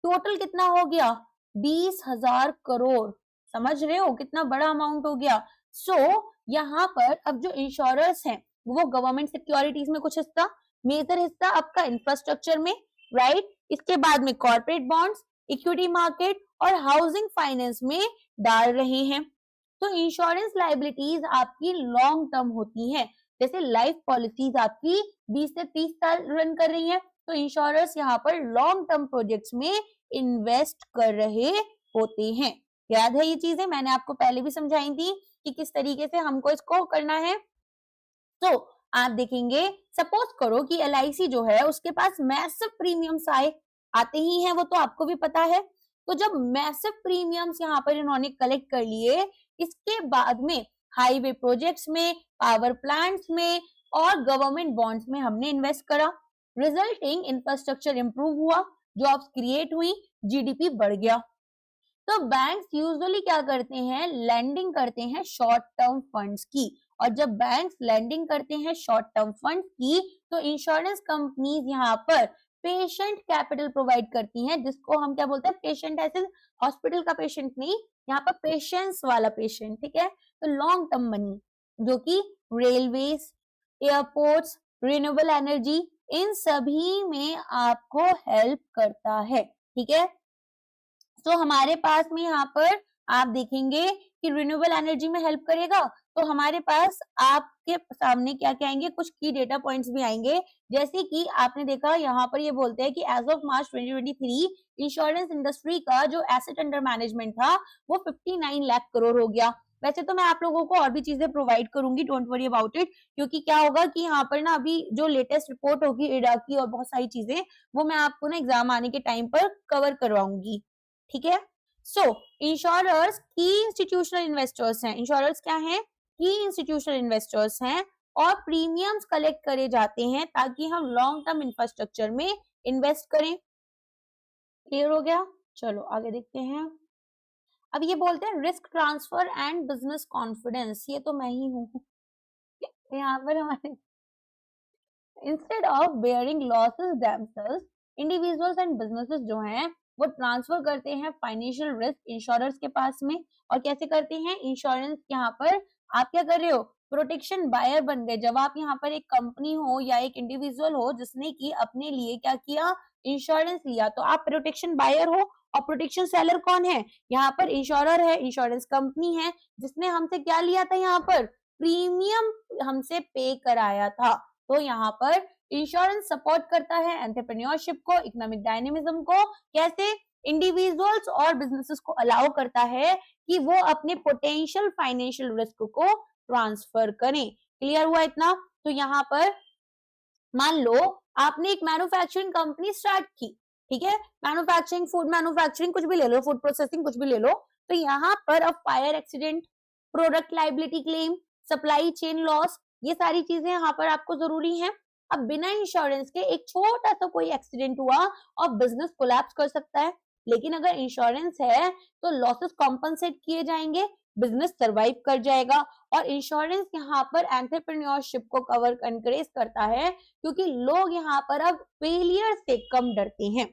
A: टोटल कितना हो गया? 20,000 करोड़। समझ रहे हो कितना बड़ा अमाउंट हो गया? सो यहाँ पर अब जो इंश्योरर्स हैं वो गवर्नमेंट सिक्योरिटीज में कुछ हिस्सा, मेजर हिस्सा आपका इंफ्रास्ट्रक्चर में, राइट? इसके बाद में कॉर्पोरेट बॉन्ड्स, इक्विटी मार्केट और हाउसिंग फाइनेंस में डाल रहे हैं। तो इंश्योरेंस लायबिलिटीज आपकी लॉन्ग टर्म होती हैं, जैसे लाइफ पॉलिसीज आपकी 20 से 30 साल रन कर रही हैं, तो इंश्योरर्स यहाँ पर लॉन्ग टर्म प्रोजेक्ट्स में इन्वेस्ट कर रहे होते हैं। याद है ये चीजें मैंने आपको पहले भी समझाई थी कि किस तरीके से हमको इसको करना है। तो आप देखेंगे, सपोज करो कि LIC जो है उसके पास मैसिव प्रीमियम्स आते ही हैं, वो तो आपको भी पता है। तो जब मैसिव प्रीमियम्स यहाँ पर इन्होंने कलेक्ट कर लिए, इसके बाद में हाईवे प्रोजेक्ट्स में, पावर प्लांट्स में और गवर्नमेंट बॉन्ड्स में हमने इन्वेस्ट करा। रिजल्टिंग इंफ्रास्ट्रक्चर इंप्रूव हुआ, जॉब्स क्रिएट हुई, GDP बढ़ गया। तो बैंक्स यूजुअली क्या करते हैं, लैंडिंग करते हैं शॉर्ट टर्म फंड्स की, और जब बैंक्स लैंडिंग करते हैं शॉर्ट टर्म फंड्स की, तो इंश्योरेंस कंपनीज यहाँ पर पेशेंट कैपिटल प्रोवाइड करती हैं, जिसको हम क्या बोलते हैं, पेशेंट ऐसे हॉस्पिटल का पेशेंट नहीं, यहाँ पर पेशेंस वाला पेशेंट। ठीक है, तो लॉन्ग टर्म मनी जो कि रेलवेज, एयरपोर्ट्स, रिन्यूएबल एनर्जी, इन सभी में आपको हेल्प करता है। ठीक है, तो हमारे पास में यहाँ पर आप देखेंगे कि रिन्यूएबल एनर्जी में हेल्प करेगा, तो हमारे पास आपके सामने क्या क्या आएंगे, कुछ की डेटा पॉइंट्स भी आएंगे, जैसे कि आपने देखा यहाँ पर ये बोलते हैं कि as of March 2023 insurance industry का जो एसेट अंडर मैनेजमेंट था वो 59 लाख करोड़ हो गया। वैसे तो मैं आप लोगों को और भी चीजें प्रोवाइड करूंगी, डोंट वरी अबाउट इट, क्योंकि क्या होगा कि यहाँ पर ना अभी जो लेटेस्ट रिपोर्ट होगी इडा की और बहुत सारी चीजें, वो मैं आपको ना एग्जाम आने के टाइम पर कवर करवाऊंगी। ठीक है, सो इंश्योरर्स की इंस्टीट्यूशनल इन्वेस्टर्स हैं। इंश्योरर्स क्या हैं? की इंस्टीट्यूशनल इन्वेस्टर्स हैं और प्रीमियम्स कलेक्ट करे जाते हैं ताकि हम लॉन्ग टर्म इंफ्रास्ट्रक्चर में इन्वेस्ट करें। क्लियर हो गया? चलो आगे देखते हैं। अब ये बोलते हैं risk transfer and business confidence, ये तो मैं ही हूँ। यहाँ पर हमारे instead of bearing losses themselves, individuals and businesses जो हैं वो ट्रांसफर करते हैं फाइनेंशियल रिस्क इंश्योरर्स के पास में। और कैसे करते हैं? इंश्योरेंस यहाँ पर आप क्या कर रहे हो, प्रोटेक्शन बायर बन गए। जब आप यहाँ पर एक कंपनी हो या एक इंडिविजुअल हो जिसने कि अपने लिए क्या किया, इंश्योरेंस लिया, तो आप प्रोटेक्शन बायर हो। और प्रोटेक्शन सेलर कौन है? यहाँ पर इंश्योरर है, इंश्योरेंस कंपनी है जिसने हमसे क्या लिया था, यहाँ पर प्रीमियम हमसे पे कराया था। तो यहाँ पर इंश्योरेंस सपोर्ट करता है एंटरप्रेन्योरशिप को, इकोनॉमिक डायनेमिज्म को। कैसे? इंडिविजुअल्स और बिजनेसेस को अलाउ करता है कि वो अपने पोटेंशियल फाइनेंशियल रिस्क को ट्रांसफर करें। क्लियर हुआ इतना? तो यहाँ पर मान लो आपने एक मैन्युफैक्चरिंग कंपनी स्टार्ट की, ठीक है, मैन्युफैक्चरिंग, फूड मैन्युफैक्चरिंग, कुछ भी ले लो, फूड प्रोसेसिंग कुछ भी ले लो। तो यहाँ पर अब fire accident, product liability claim, supply chain loss, ये सारी चीजें यहाँ पर आपको जरूरी हैं। अब बिना इंश्योरेंस के एक छोटा सा कोई एक्सीडेंट हुआ और बिजनेस कोलैप्स कर सकता है, लेकिन अगर इंश्योरेंस है तो लॉसेस कॉम्पनसेट किए जाएंगे, बिजनेस सरवाइव कर जाएगा। और इंश्योरेंस यहाँ पर एंटरप्रेन्योरशिप को कवर एनकरेज करता है, क्योंकि लोग यहाँ पर अब फेलियर से कम डरते हैं।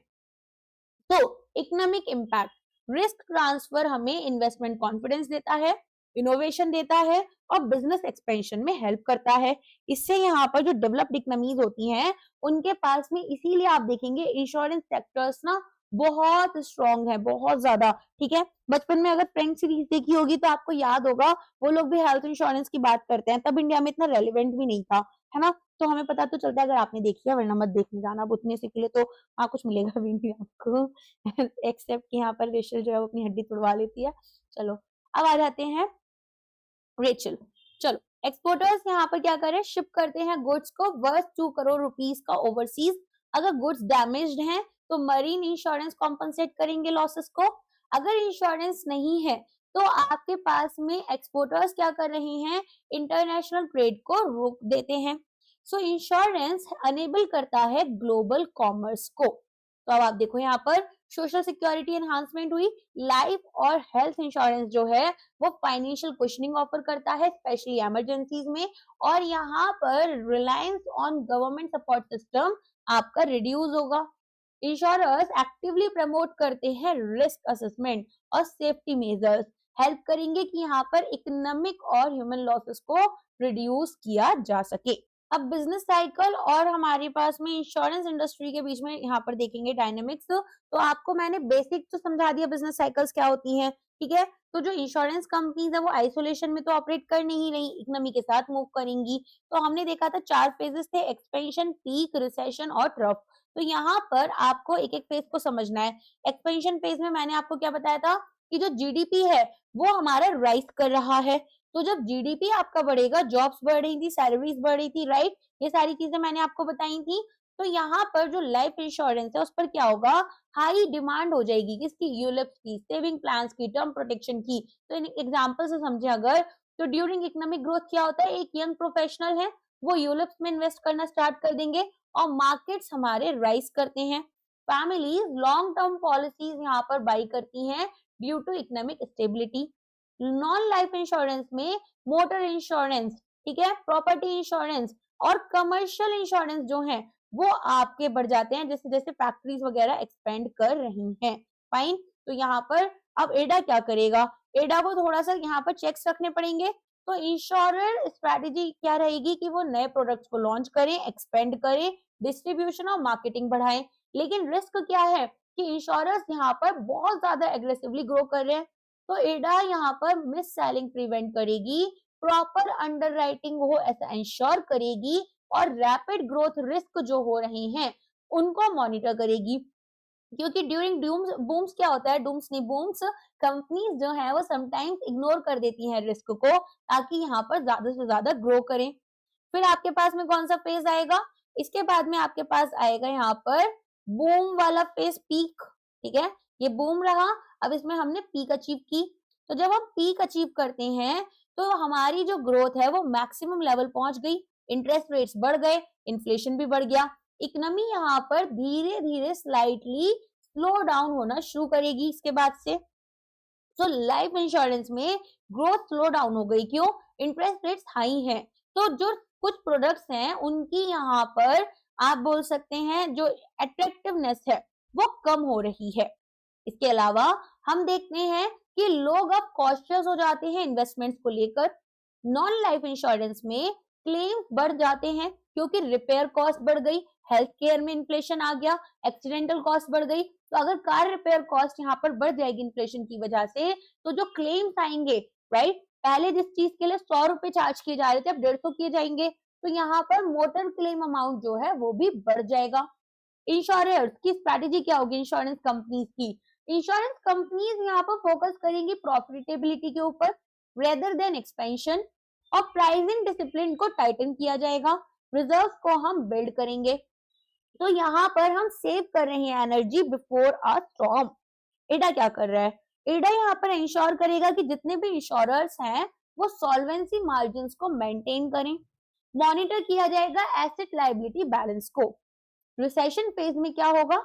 A: तो इकोनॉमिक इम्पैक्ट, रिस्क ट्रांसफर हमें इन्वेस्टमेंट कॉन्फिडेंस देता है, इनोवेशन देता है और बिजनेस एक्सपेंशन में हेल्प करता है। इससे यहाँ पर जो डेवलप्ड इकोनॉमीज होती हैं उनके पास में, इसीलिए आप देखेंगे इंश्योरेंस सेक्टर्स ना बहुत स्ट्रॉन्ग है, बहुत ज्यादा। ठीक है, बचपन में अगर फ्रेंड सीरीज देखी होगी तो आपको याद होगा, वो लोग भी हेल्थ इंश्योरेंस की बात करते हैं, तब इंडिया में इतना रेलिवेंट भी नहीं था, है ना। तो हमें पता तो चलता है, अगर आपने देखी है, वरना मत देखने जाना, अब उतने से के लिए तो वहां कुछ मिलेगा भी नहीं आपको एक्सेप्ट कि यहाँ पर रेशल जो है वो अपनी हड्डी तोड़वा लेती है। चलो अब आ जाते हैं रेचल। चलो, एक्सपोर्टर्स यहाँ पर क्या कर रहे हैं, शिप करते हैं गुड्स को वर्थ 2 करोड़ रुपीस का ओवरसीज। अगर गुड्स डैमेज्ड हैं तो मरीन इंश्योरेंस कॉम्पनसेट करेंगे लॉसेस को। अगर इंश्योरेंस नहीं है तो आपके पास में एक्सपोर्टर्स क्या कर रहे हैं, इंटरनेशनल ट्रेड को रोक देते हैं। सो इंश्योरेंस अनेबल करता है ग्लोबल कॉमर्स को। तो अब आप देखो यहाँ पर सोशल सिक्योरिटी एनहांसमेंट हुई, लाइफ और हेल्थ इंश्योरेंस जो है वो फाइनेंशियल कुशनिंग ऑफर करता है स्पेशली इमरजेंसीज में, और यहाँ पर reliance on government support system आपका रिड्यूस होगा। इंश्योरर्स एक्टिवली प्रमोट करते हैं रिस्क असेसमेंट और सेफ्टी मेजर्स, हेल्प करेंगे कि यहाँ पर इकोनॉमिक और ह्यूमन लॉसेस को रिड्यूस किया जा सके। अब बिजनेस साइकिल और हमारे पास में इंश्योरेंस इंडस्ट्री के बीच में यहाँ पर देखेंगे डायनेमिक्स। तो आपको मैंने बेसिक तो समझा दिया बिजनेस साइकिल्स क्या होती हैं, ठीक है। तो जो इंश्योरेंस कंपनीज है वो आइसोलेशन में तो ऑपरेट कर नहीं रही, इकोनॉमी के साथ मूव करेंगी। तो हमने देखा था 4 फेजेस थे, एक्सपेंशन, पीक, रिसेशन और ट्रफ। तो यहाँ पर आपको एक एक फेज को समझना है। एक्सपेंशन फेज में मैंने आपको क्या बताया था कि जो जीडीपी है वो हमारा राइज कर रहा है। तो जब जीडीपी आपका बढ़ेगा, जॉब्स बढ़ रही थी, सैलरीज बढ़ रही थी, राइट, ये सारी चीजें मैंने आपको बताई थी। तो यहाँ पर जो लाइफ इंश्योरेंस है उस पर क्या होगा, हाई डिमांड हो जाएगी, किसकी, यूलिप्स की, सेविंग प्लान्स की, टर्म प्रोटेक्शन की। तो इन एग्जांपल से समझे अगर, तो ड्यूरिंग इकोनॉमिक ग्रोथ क्या होता है, एक यंग प्रोफेशनल है वो यूलिप्स में इन्वेस्ट करना स्टार्ट कर देंगे और मार्केट्स हमारे राइज करते हैं। फैमिलीज लॉन्ग टर्म पॉलिसीज यहाँ पर बाई करती हैं due to economic stability. Non life insurance में मोटर इंश्योरेंस, ठीक है, प्रॉपर्टी इंश्योरेंस और कमर्शियल इंश्योरेंस जो है वो आपके बढ़ जाते हैं जैसे जैसे फैक्ट्रीज वगैरह एक्सपेंड कर रही हैं। फाइन। तो यहाँ पर अब एडा क्या करेगा, एडा को थोड़ा सा यहाँ पर चेक्स रखने पड़ेंगे। तो इंश्योरर स्ट्रैटेजी क्या रहेगी कि वो नए प्रोडक्ट्स को लॉन्च करें, एक्सपेंड करें, डिस्ट्रीब्यूशन और मार्केटिंग बढ़ाएं। लेकिन रिस्क क्या है कि इंश्योरर्स यहाँ पर बहुत ज्यादा एग्रेसिवली ग्रो कर रहे हैं। तो एडा यहाँ पर मिस सेलिंग प्रिवेंट करेगी, प्रॉपर अंडरराइटिंग हो ऐसा इंश्योर करेगी और रैपिड ग्रोथ रिस्क जो हो रहे हैं उनको मॉनिटर करेगी। क्योंकि ड्यूरिंग बूम्स क्या होता है, डूम्स नहीं बूम्स, कंपनीज जो है वो समटाइम्स इग्नोर कर देती हैं रिस्क को ताकि यहाँ पर ज्यादा से ज्यादा ग्रो करें। फिर आपके पास में कौन सा फेज आएगा, इसके बाद में आपके पास आएगा यहाँ पर बूम वाला फेज, पीक। ठीक है, ये बूम रहा, अब इसमें हमने पीक अचीव की। तो जब हम पीक अचीव करते हैं तो हमारी जो ग्रोथ है वो मैक्सिमम लेवल पहुंच गई, इंटरेस्ट रेट्स बढ़ गए, इन्फ्लेशन भी बढ़ गया, इकोनॉमी यहाँ पर धीरे धीरे स्लाइटली स्लो डाउन होना शुरू करेगी इसके बाद से। तो लाइफ इंश्योरेंस में ग्रोथ स्लो डाउन हो गई, क्यों, इंटरेस्ट रेट्स हाई हैं। तो जो कुछ प्रोडक्ट्स हैं उनकी यहाँ पर आप बोल सकते हैं जो अट्रैक्टिवनेस है वो कम हो रही है। इसके अलावा हम देखते हैं कि लोग अब कॉशियस हो जाते हैं इन्वेस्टमेंट्स को लेकर। नॉन लाइफ इंश्योरेंस में क्लेम्स बढ़ जाते हैं क्योंकि रिपेयर कॉस्ट बढ़ गई, हेल्थ केयर में इन्फ्लेशन आ गया, एक्सीडेंटल कॉस्ट बढ़ गई। तो अगर कार रिपेयर कॉस्ट यहाँ पर बढ़ जाएगी इन्फ्लेशन की वजह से, तो जो क्लेम्स आएंगे, राइट, पहले जिस चीज के लिए 100 रुपए चार्ज किए जा रहे थे अब 150 किए जाएंगे। तो यहाँ पर मोटर क्लेम अमाउंट जो है वो भी बढ़ जाएगा। इंश्योरर्स की स्ट्रैटेजी क्या होगी, इंश्योरेंस कंपनीज की, इंश्योरेंस कंपनीज यहाँ पर फोकस करेंगी प्रॉफिटेबिलिटी के ऊपर रेदर देन एक्सपेंशन, और प्राइसिंग डिसिप्लिन को टाइटन किया जाएगा, रिजर्व को हम बिल्ड करेंगे। तो यहाँ पर हम सेव कर रहे हैं एनर्जी बिफोर अ स्टॉर्म। एडा क्या कर रहा है, एडा यहाँ पर इंश्योर करेगा कि जितने भी इंश्योरर्स हैं वो सॉल्वेंसी मार्जिन्स को मेंटेन करें, मॉनिटर किया जाएगा एसेट लायबिलिटी बैलेंस को। रिसेशन फेज में क्या होगा,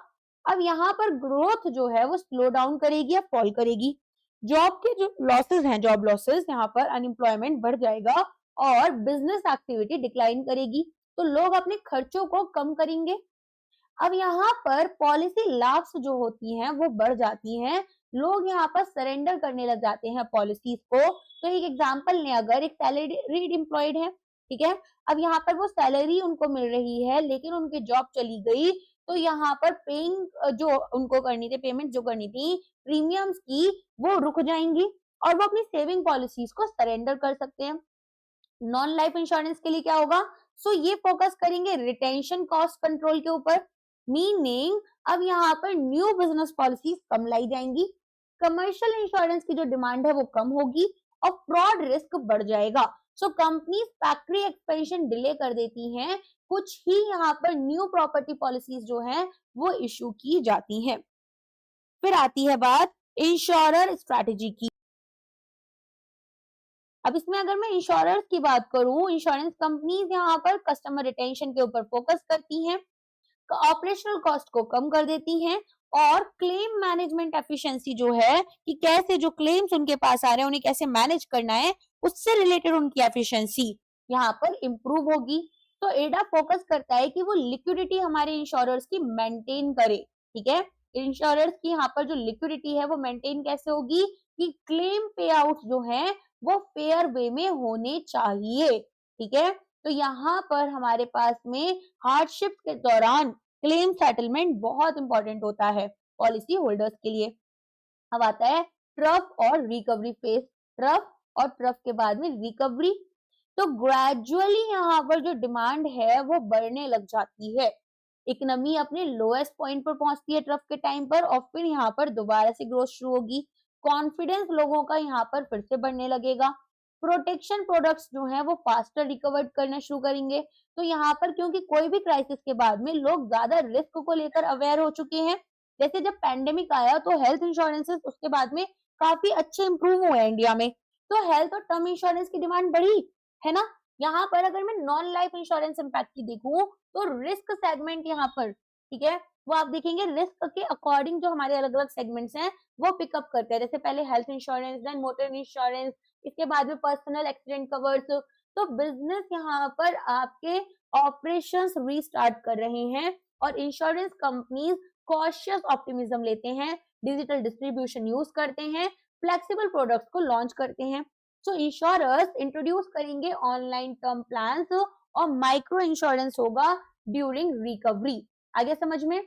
A: अब यहाँ पर ग्रोथ जो है वो स्लो डाउन करेगी या फॉल करेगी। जॉब के जो लॉसेस हैं, जॉब लॉसेस, यहाँ पर अनएम्प्लॉयमेंट बढ़ जाएगा और बिजनेस एक्टिविटी डिक्लाइन करेगी, तो लोग अपने खर्चों को कम करेंगे। अब यहाँ पर पॉलिसी लाभ्स जो होती हैं वो बढ़ जाती हैं, लोग यहाँ पर सरेंडर करने लग जाते हैं पॉलिसीज को। तो एक एग्जांपल लें, अगर एक सैलरीड एम्प्लॉयड है, ठीक है, अब यहाँ पर वो सैलरी उनको मिल रही है लेकिन उनकी जॉब चली गई, तो यहाँ पर पेइंग जो उनको करनी थी, पेमेंट जो करनी थी प्रीमियम्स की, वो रुक जाएंगी और वो अपनी सेविंग पॉलिसीज को सरेंडर कर सकते हैं। नॉन लाइफ इंश्योरेंस के लिए क्या होगा, सो ये फोकस करेंगे रिटेंशन कॉस्ट कंट्रोल के ऊपर, मीनिंग अब यहाँ पर न्यू बिजनेस पॉलिसीज कम लाई जाएंगी, कमर्शियल इंश्योरेंस की जो डिमांड है वो कम होगी और फ्रॉड रिस्क बढ़ जाएगा। सो कंपनीज फैक्ट्री एक्सपेंशन डिले कर देती हैं, कुछ ही यहाँ पर न्यू प्रॉपर्टी पॉलिसीज जो हैं वो इशू की जाती हैं। फिर आती है बात इंश्योरर स्ट्रैटेजी की। अब इसमें अगर मैं इंश्योरर्स की बात करूं, इंश्योरेंस कंपनीज यहाँ पर कस्टमर रिटेंशन के ऊपर फोकस करती हैं, ऑपरेशनल कॉस्ट को कम कर देती हैं और क्लेम मैनेजमेंट एफिशिएंसी जो है कि कैसे जो क्लेम्स उनके पास आ रहे हैं उन्हें कैसे मैनेज करना है, उससे रिलेटेड उनकी एफिशिएंसी यहाँ पर इंप्रूव होगी। तो एडा फोकस करता है कि वो लिक्विडिटी हमारे इंश्योरर्स की मेंटेन करे, ठीक है, इंश्योरर्स की यहाँ पर जो लिक्विडिटी है वो मेंटेन कैसे होगी कि क्लेम पे आउट जो है वो फेयर वे में होने चाहिए, ठीक है। तो यहाँ पर हमारे पास में हार्डशिप के दौरान क्लेम सेटलमेंट बहुत इंपॉर्टेंट होता है पॉलिसी होल्डर्स के लिए। अब आता है ट्रफ और रिकवरी फेज, ट्रफ और ट्रफ के बाद में रिकवरी। तो ग्रेजुअली यहाँ पर जो डिमांड है वो बढ़ने लग जाती है, इकोनॉमी अपने लोएस्ट पॉइंट पर पहुंचती है ट्रफ के टाइम पर और फिर यहाँ पर दोबारा से ग्रोथ शुरू होगी, कॉन्फिडेंस लोगों का यहाँ पर फिर से बढ़ने लगेगा, प्रोटेक्शन प्रोडक्ट्स जो हैं वो फास्टर रिकवर करना शुरू करेंगे। तो यहाँ पर क्योंकि कोई भी क्राइसिस के बाद में लोग ज्यादा रिस्क को लेकर अवेयर हो चुके हैं, जैसे जब पैंडेमिक आया तो हेल्थ इंश्योरेंसेस उसके बाद में काफी अच्छे इंप्रूव हुए हैं इंडिया में, तो हेल्थ और टर्म इंश्योरेंस की डिमांड बढ़ी है ना। यहाँ पर अगर मैं नॉन लाइफ इंश्योरेंस इम्पैक्ट की देखूं तो रिस्क सेगमेंट यहाँ पर, ठीक है, वो आप देखेंगे रिस्क के अकॉर्डिंग जो हमारे अलग अलग सेगमेंट्स हैं वो पिकअप करते हैं, जैसे पहले health insurance, then motor insurance, इसके बाद में पर्सनल एक्सीडेंट कवर्स। तो बिजनेस यहाँ पर आपके ऑपरेशंस रीस्टार्ट कर रहे हैं और इंश्योरेंस कंपनीज कॉशियस ऑप्टिमिज्म लेते हैं, डिजिटल डिस्ट्रीब्यूशन यूज करते हैं, फ्लेक्सिबल प्रोडक्ट्स को लॉन्च करते हैं। सो इंश्योरर्स इंट्रोड्यूस करेंगे ऑनलाइन टर्म प्लान्स और माइक्रो इंश्योरेंस होगा ड्यूरिंग रिकवरी। आगे समझ में।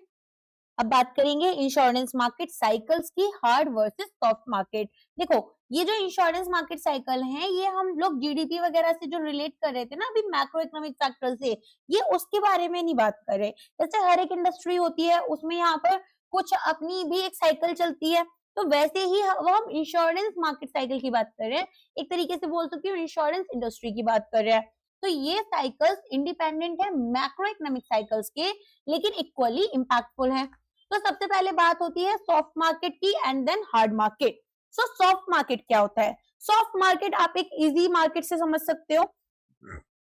A: अब बात करेंगे इंश्योरेंस मार्केट साइकिल्स की, हार्ड वर्सेस सॉफ्ट मार्केट। देखो ये जो इंश्योरेंस मार्केट साइकिल है ये हम लोग जीडीपी वगैरह से जो रिलेट कर रहे थे ना अभी मैक्रो इकोनॉमिक फैक्टर से, ये उसके बारे में नहीं बात कर रहे। जैसे हर एक इंडस्ट्री होती है उसमें यहाँ पर कुछ अपनी भी एक साइकिल चलती है, तो वैसे ही वो हम इंश्योरेंस मार्केट साइकिल की बात कर रहे हैं, एक तरीके से बोल सकती हूँ इंश्योरेंस इंडस्ट्री की बात कर रहे हैं। तो ये साइकिल्स इंडिपेंडेंट है मैक्रो इकोनॉमिक साइकिल्स के, लेकिन इक्वली इम्पैक्टफुल है। तो सबसे पहले बात होती है सॉफ्ट मार्केट की and then hard market. So soft market क्या होता है, सॉफ्ट मार्केट आप एक इजी मार्केट से समझ सकते हो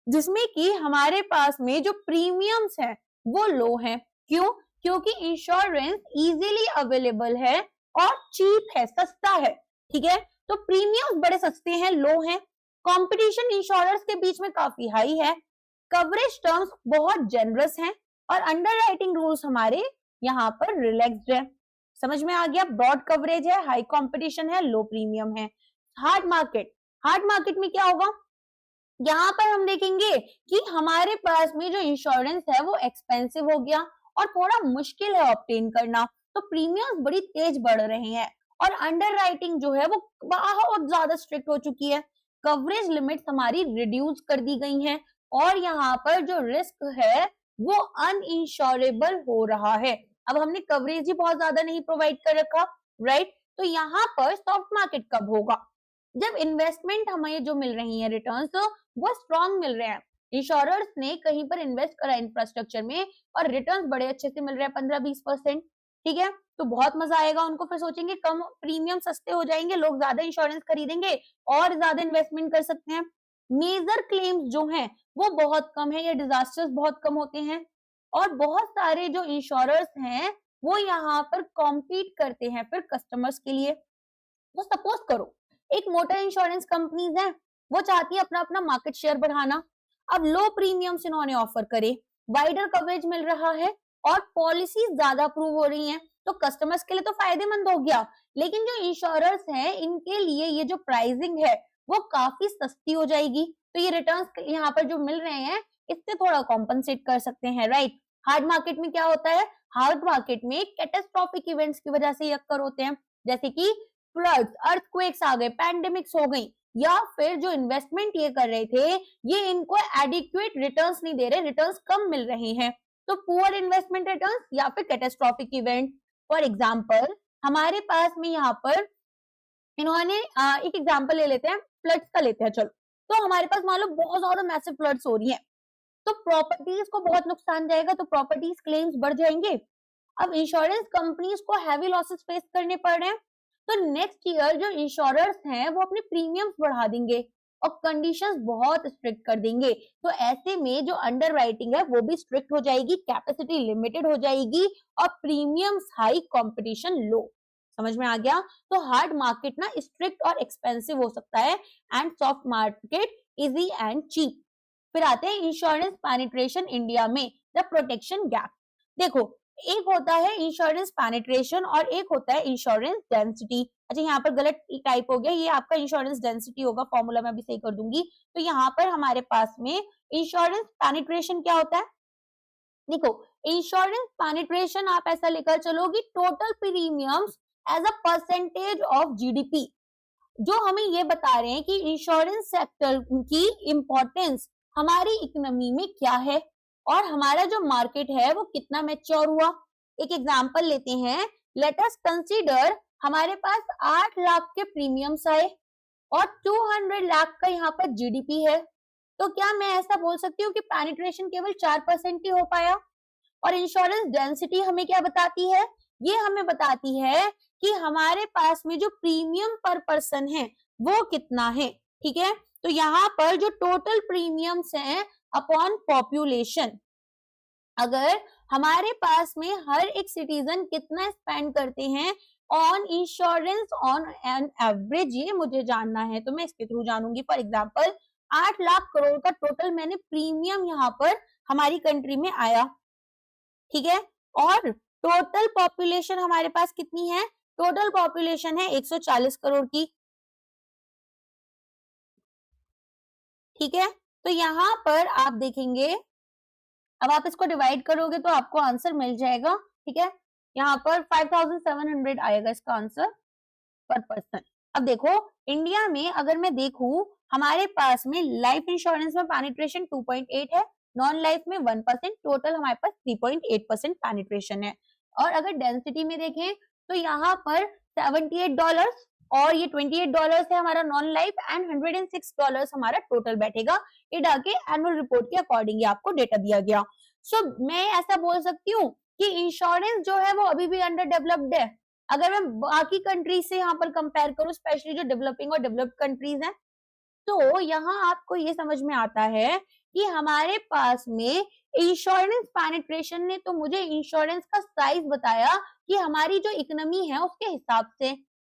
A: जिसमें कि हमारे पास में जो प्रीमियम्स हैं वो लो हैं। क्यों, क्योंकि इंश्योरेंस इजीली अवेलेबल है और चीप है, सस्ता है, ठीक है। तो प्रीमियम्स बड़े सस्ते हैं, लो हैं, कंपटीशन इंश्योरर्स के बीच में काफी हाई है, कवरेज टर्म्स बहुत जेनरस हैं और अंडरराइटिंग रूल्स हमारे यहाँ पर रिलैक्स्ड है। समझ में आ गया, ब्रॉड कवरेज है, हाई कंपटीशन है, लो प्रीमियम है। हार्ड मार्केट, हार्ड मार्केट में क्या होगा, यहाँ पर हम देखेंगे कि हमारे पास में जो इंश्योरेंस है वो एक्सपेंसिव हो गया और थोड़ा मुश्किल है ऑब्टेन करना, तो प्रीमियम्स बड़ी तेज बढ़ रहे हैं और अंडरराइटिंग जो है वो बहुत ज्यादा स्ट्रिक्ट हो चुकी है, कवरेज लिमिट्स हमारी रिड्यूस कर दी गई हैं और यहाँ पर जो रिस्क है वो अनइंश्योरेबल हो रहा है। अब हमने कवरेज ही बहुत ज्यादा नहीं प्रोवाइड कर रखा, राइट। तो यहाँ पर सॉफ्ट मार्केट कब होगा, जब इन्वेस्टमेंट हमें जो मिल रही है रिटर्न्स वो स्ट्रॉन्ग मिल रहे हैं, इंश्योरर्स ने कहीं पर इन्वेस्ट करा इंफ्रास्ट्रक्चर में और रिटर्न्स बड़े अच्छे से मिल रहे हैं 15-20%, ठीक है। तो बहुत मजा आएगा उनको, फिर सोचेंगे कम प्रीमियम सस्ते हो जाएंगे, लोग ज्यादा इंश्योरेंस खरीदेंगे और ज्यादा इन्वेस्टमेंट कर सकते हैं। मेजर क्लेम्स जो हैं वो बहुत कम है, या डिजास्टर्स बहुत कम होते हैं, और बहुत सारे जो इंश्योरर्स हैं वो यहाँ पर कॉम्पीट करते हैं फिर कस्टमर्स के लिए। तो सपोज करो एक मोटर इंश्योरेंस कंपनीज है, वो चाहती है अपना अपना मार्केट शेयर बढ़ाना। अब लो प्रीमियम्स इन्होंने ऑफर करे, वाइडर कवरेज मिल रहा है और पॉलिसी ज्यादा अप्रूव हो रही हैं, तो कस्टमर्स के लिए तो फायदेमंद हो गया, लेकिन जो इंश्योरर्स हैं इनके लिए ये जो प्राइसिंग है वो काफी सस्ती हो जाएगी, तो ये रिटर्न्स यहाँ पर जो मिल रहे हैं इससे थोड़ा कॉम्पनसेट कर सकते हैं, राइट। हार्ड मार्केट में क्या होता है, हार्ड मार्केट में कैटास्ट्रोफिक इवेंट्स की वजह से ये अक्कर होते हैं, जैसे कि फ्लड्स, अर्थक्वेक्स आ गए, पैंडेमिक्स हो गई, या फिर जो इन्वेस्टमेंट ये कर रहे थे ये इनको एडिक्वेट रिटर्न्स नहीं दे रहे, रिटर्न्स कम मिल रहे हैं, तो पुअर इन्वेस्टमेंट रिटर्न्स या फिर कैटास्ट्रोफिक इवेंट। फॉर एग्जांपल हमारे पास में यहाँ पर इन्होंने एक एग्जांपल ले लेते हैं, फ्लड्स का लेते हैं चलो। तो हमारे पास मान लो बहुत ज्यादा मैसिव फ्लड्स हो रही है, तो प्रॉपर्टीज को बहुत नुकसान जाएगा, तो प्रॉपर्टीज क्लेम्स बढ़ जाएंगे। अब इंश्योरेंस कंपनीज को हैवी लॉसेस फेस करने पड़ रहे हैं, तो नेक्स्ट ईयर जो इंश्योरर्स हैं वो अपने प्रीमियम्स बढ़ा देंगे और कंडीशंस बहुत स्ट्रिक्ट कर देंगे, तो ऐसे में जो अंडरराइटिंग है वो भी स्ट्रिक्ट हो जाएगी, कैपेसिटी लिमिटेड हो जाएगी और प्रीमियम्स हाई, कंपटीशन लो। समझ में आ गया। तो हार्ड मार्केट ना स्ट्रिक्ट और एक्सपेंसिव हो सकता है and soft market easy and cheap. फिर आते हैं इंश्योरेंस पेनिट्रेशन इंडिया में, द प्रोटेक्शन गैप। देखो एक होता है इंश्योरेंस पेनिट्रेशन और एक होता है इंश्योरेंस डेंसिटी। अच्छा यहाँ पर गलत टाइप हो गया, ये आपका इंश्योरेंस डेंसिटी होगा, फॉर्मूला मैं अभी सही कर दूंगी। तो यहाँ पर हमारे पास में इंश्योरेंस पेनिट्रेशन क्या होता है, देखो इंश्योरेंस पेनिट्रेशन आप ऐसा लेकर चलोगी total premiums as a percentage of GDP, जो हमें ये बता रहे हैं कि इंश्योरेंस सेक्टर की इंपॉर्टेंस हमारी इकोनॉमी में क्या है और हमारा जो मार्केट है वो कितना मैच्योर हुआ। एक एग्जांपल लेते हैं, लेट अस कंसीडर हमारे पास 8 लाख के प्रीमियम्स आए और 200 लाख का यहाँ पर जीडीपी है, तो क्या मैं ऐसा बोल सकती हूँ कि पेनिट्रेशन केवल 4% ही हो पाया। और इंश्योरेंस डेंसिटी हमें क्या बताती है, ये हमें बताती है कि हमारे पास में जो प्रीमियम पर पर्सन है वो कितना है, ठीक है। तो यहाँ पर जो टोटल प्रीमियम्स हैं अपॉन पॉपुलेशन, अगर हमारे पास में हर एक सिटीजन कितना स्पेंड करते हैं on insurance on an average, ये मुझे जानना है तो मैं इसके थ्रू जानूंगी। फॉर एग्जांपल 8 लाख करोड़ का टोटल मैंने प्रीमियम यहाँ पर हमारी कंट्री में आया, ठीक है, और टोटल पॉपुलेशन हमारे पास कितनी है, टोटल पॉपुलेशन है 140 करोड़ की, ठीक है। तो यहाँ पर आप देखेंगे, अब आप इसको डिवाइड करोगे तो आपको आंसर मिल जाएगा, ठीक है। यहाँ पर 5700 आएगा इसका आंसर पर पर्सन। अब देखो इंडिया में अगर मैं देखूं हमारे पास में लाइफ इंश्योरेंस में पेनिट्रेशन 2.8 है, नॉन लाइफ में 1%, टोटल हमारे पास 3.8% पेनिट्रेशन है। और अगर डेंसिटी में देखें तो यहाँ पर $78 और ये $28 है हमारा नॉन लाइफ एंड $106 हमारा टोटल बैठेगा। ये डाके एनुअल रिपोर्ट के अकॉर्डिंग आपको डेटा दिया गया। सो मैं ऐसा बोल सकती हूँ कि इंश्योरेंस जो है वो अभी भी अंडर डेवलप्ड है। अगर मैं बाकी कंट्रीज से यहाँ पर कंपेयर करूँ, स्पेशली जो डेवलपिंग और डेवलप्ड कंट्रीज हैं, तो यहाँ आपको ये समझ में आता है कि हमारे पास में इंश्योरेंस पेनिट्रेशन ने तो मुझे इंश्योरेंस का साइज बताया कि हमारी जो इकोनॉमी है उसके हिसाब से,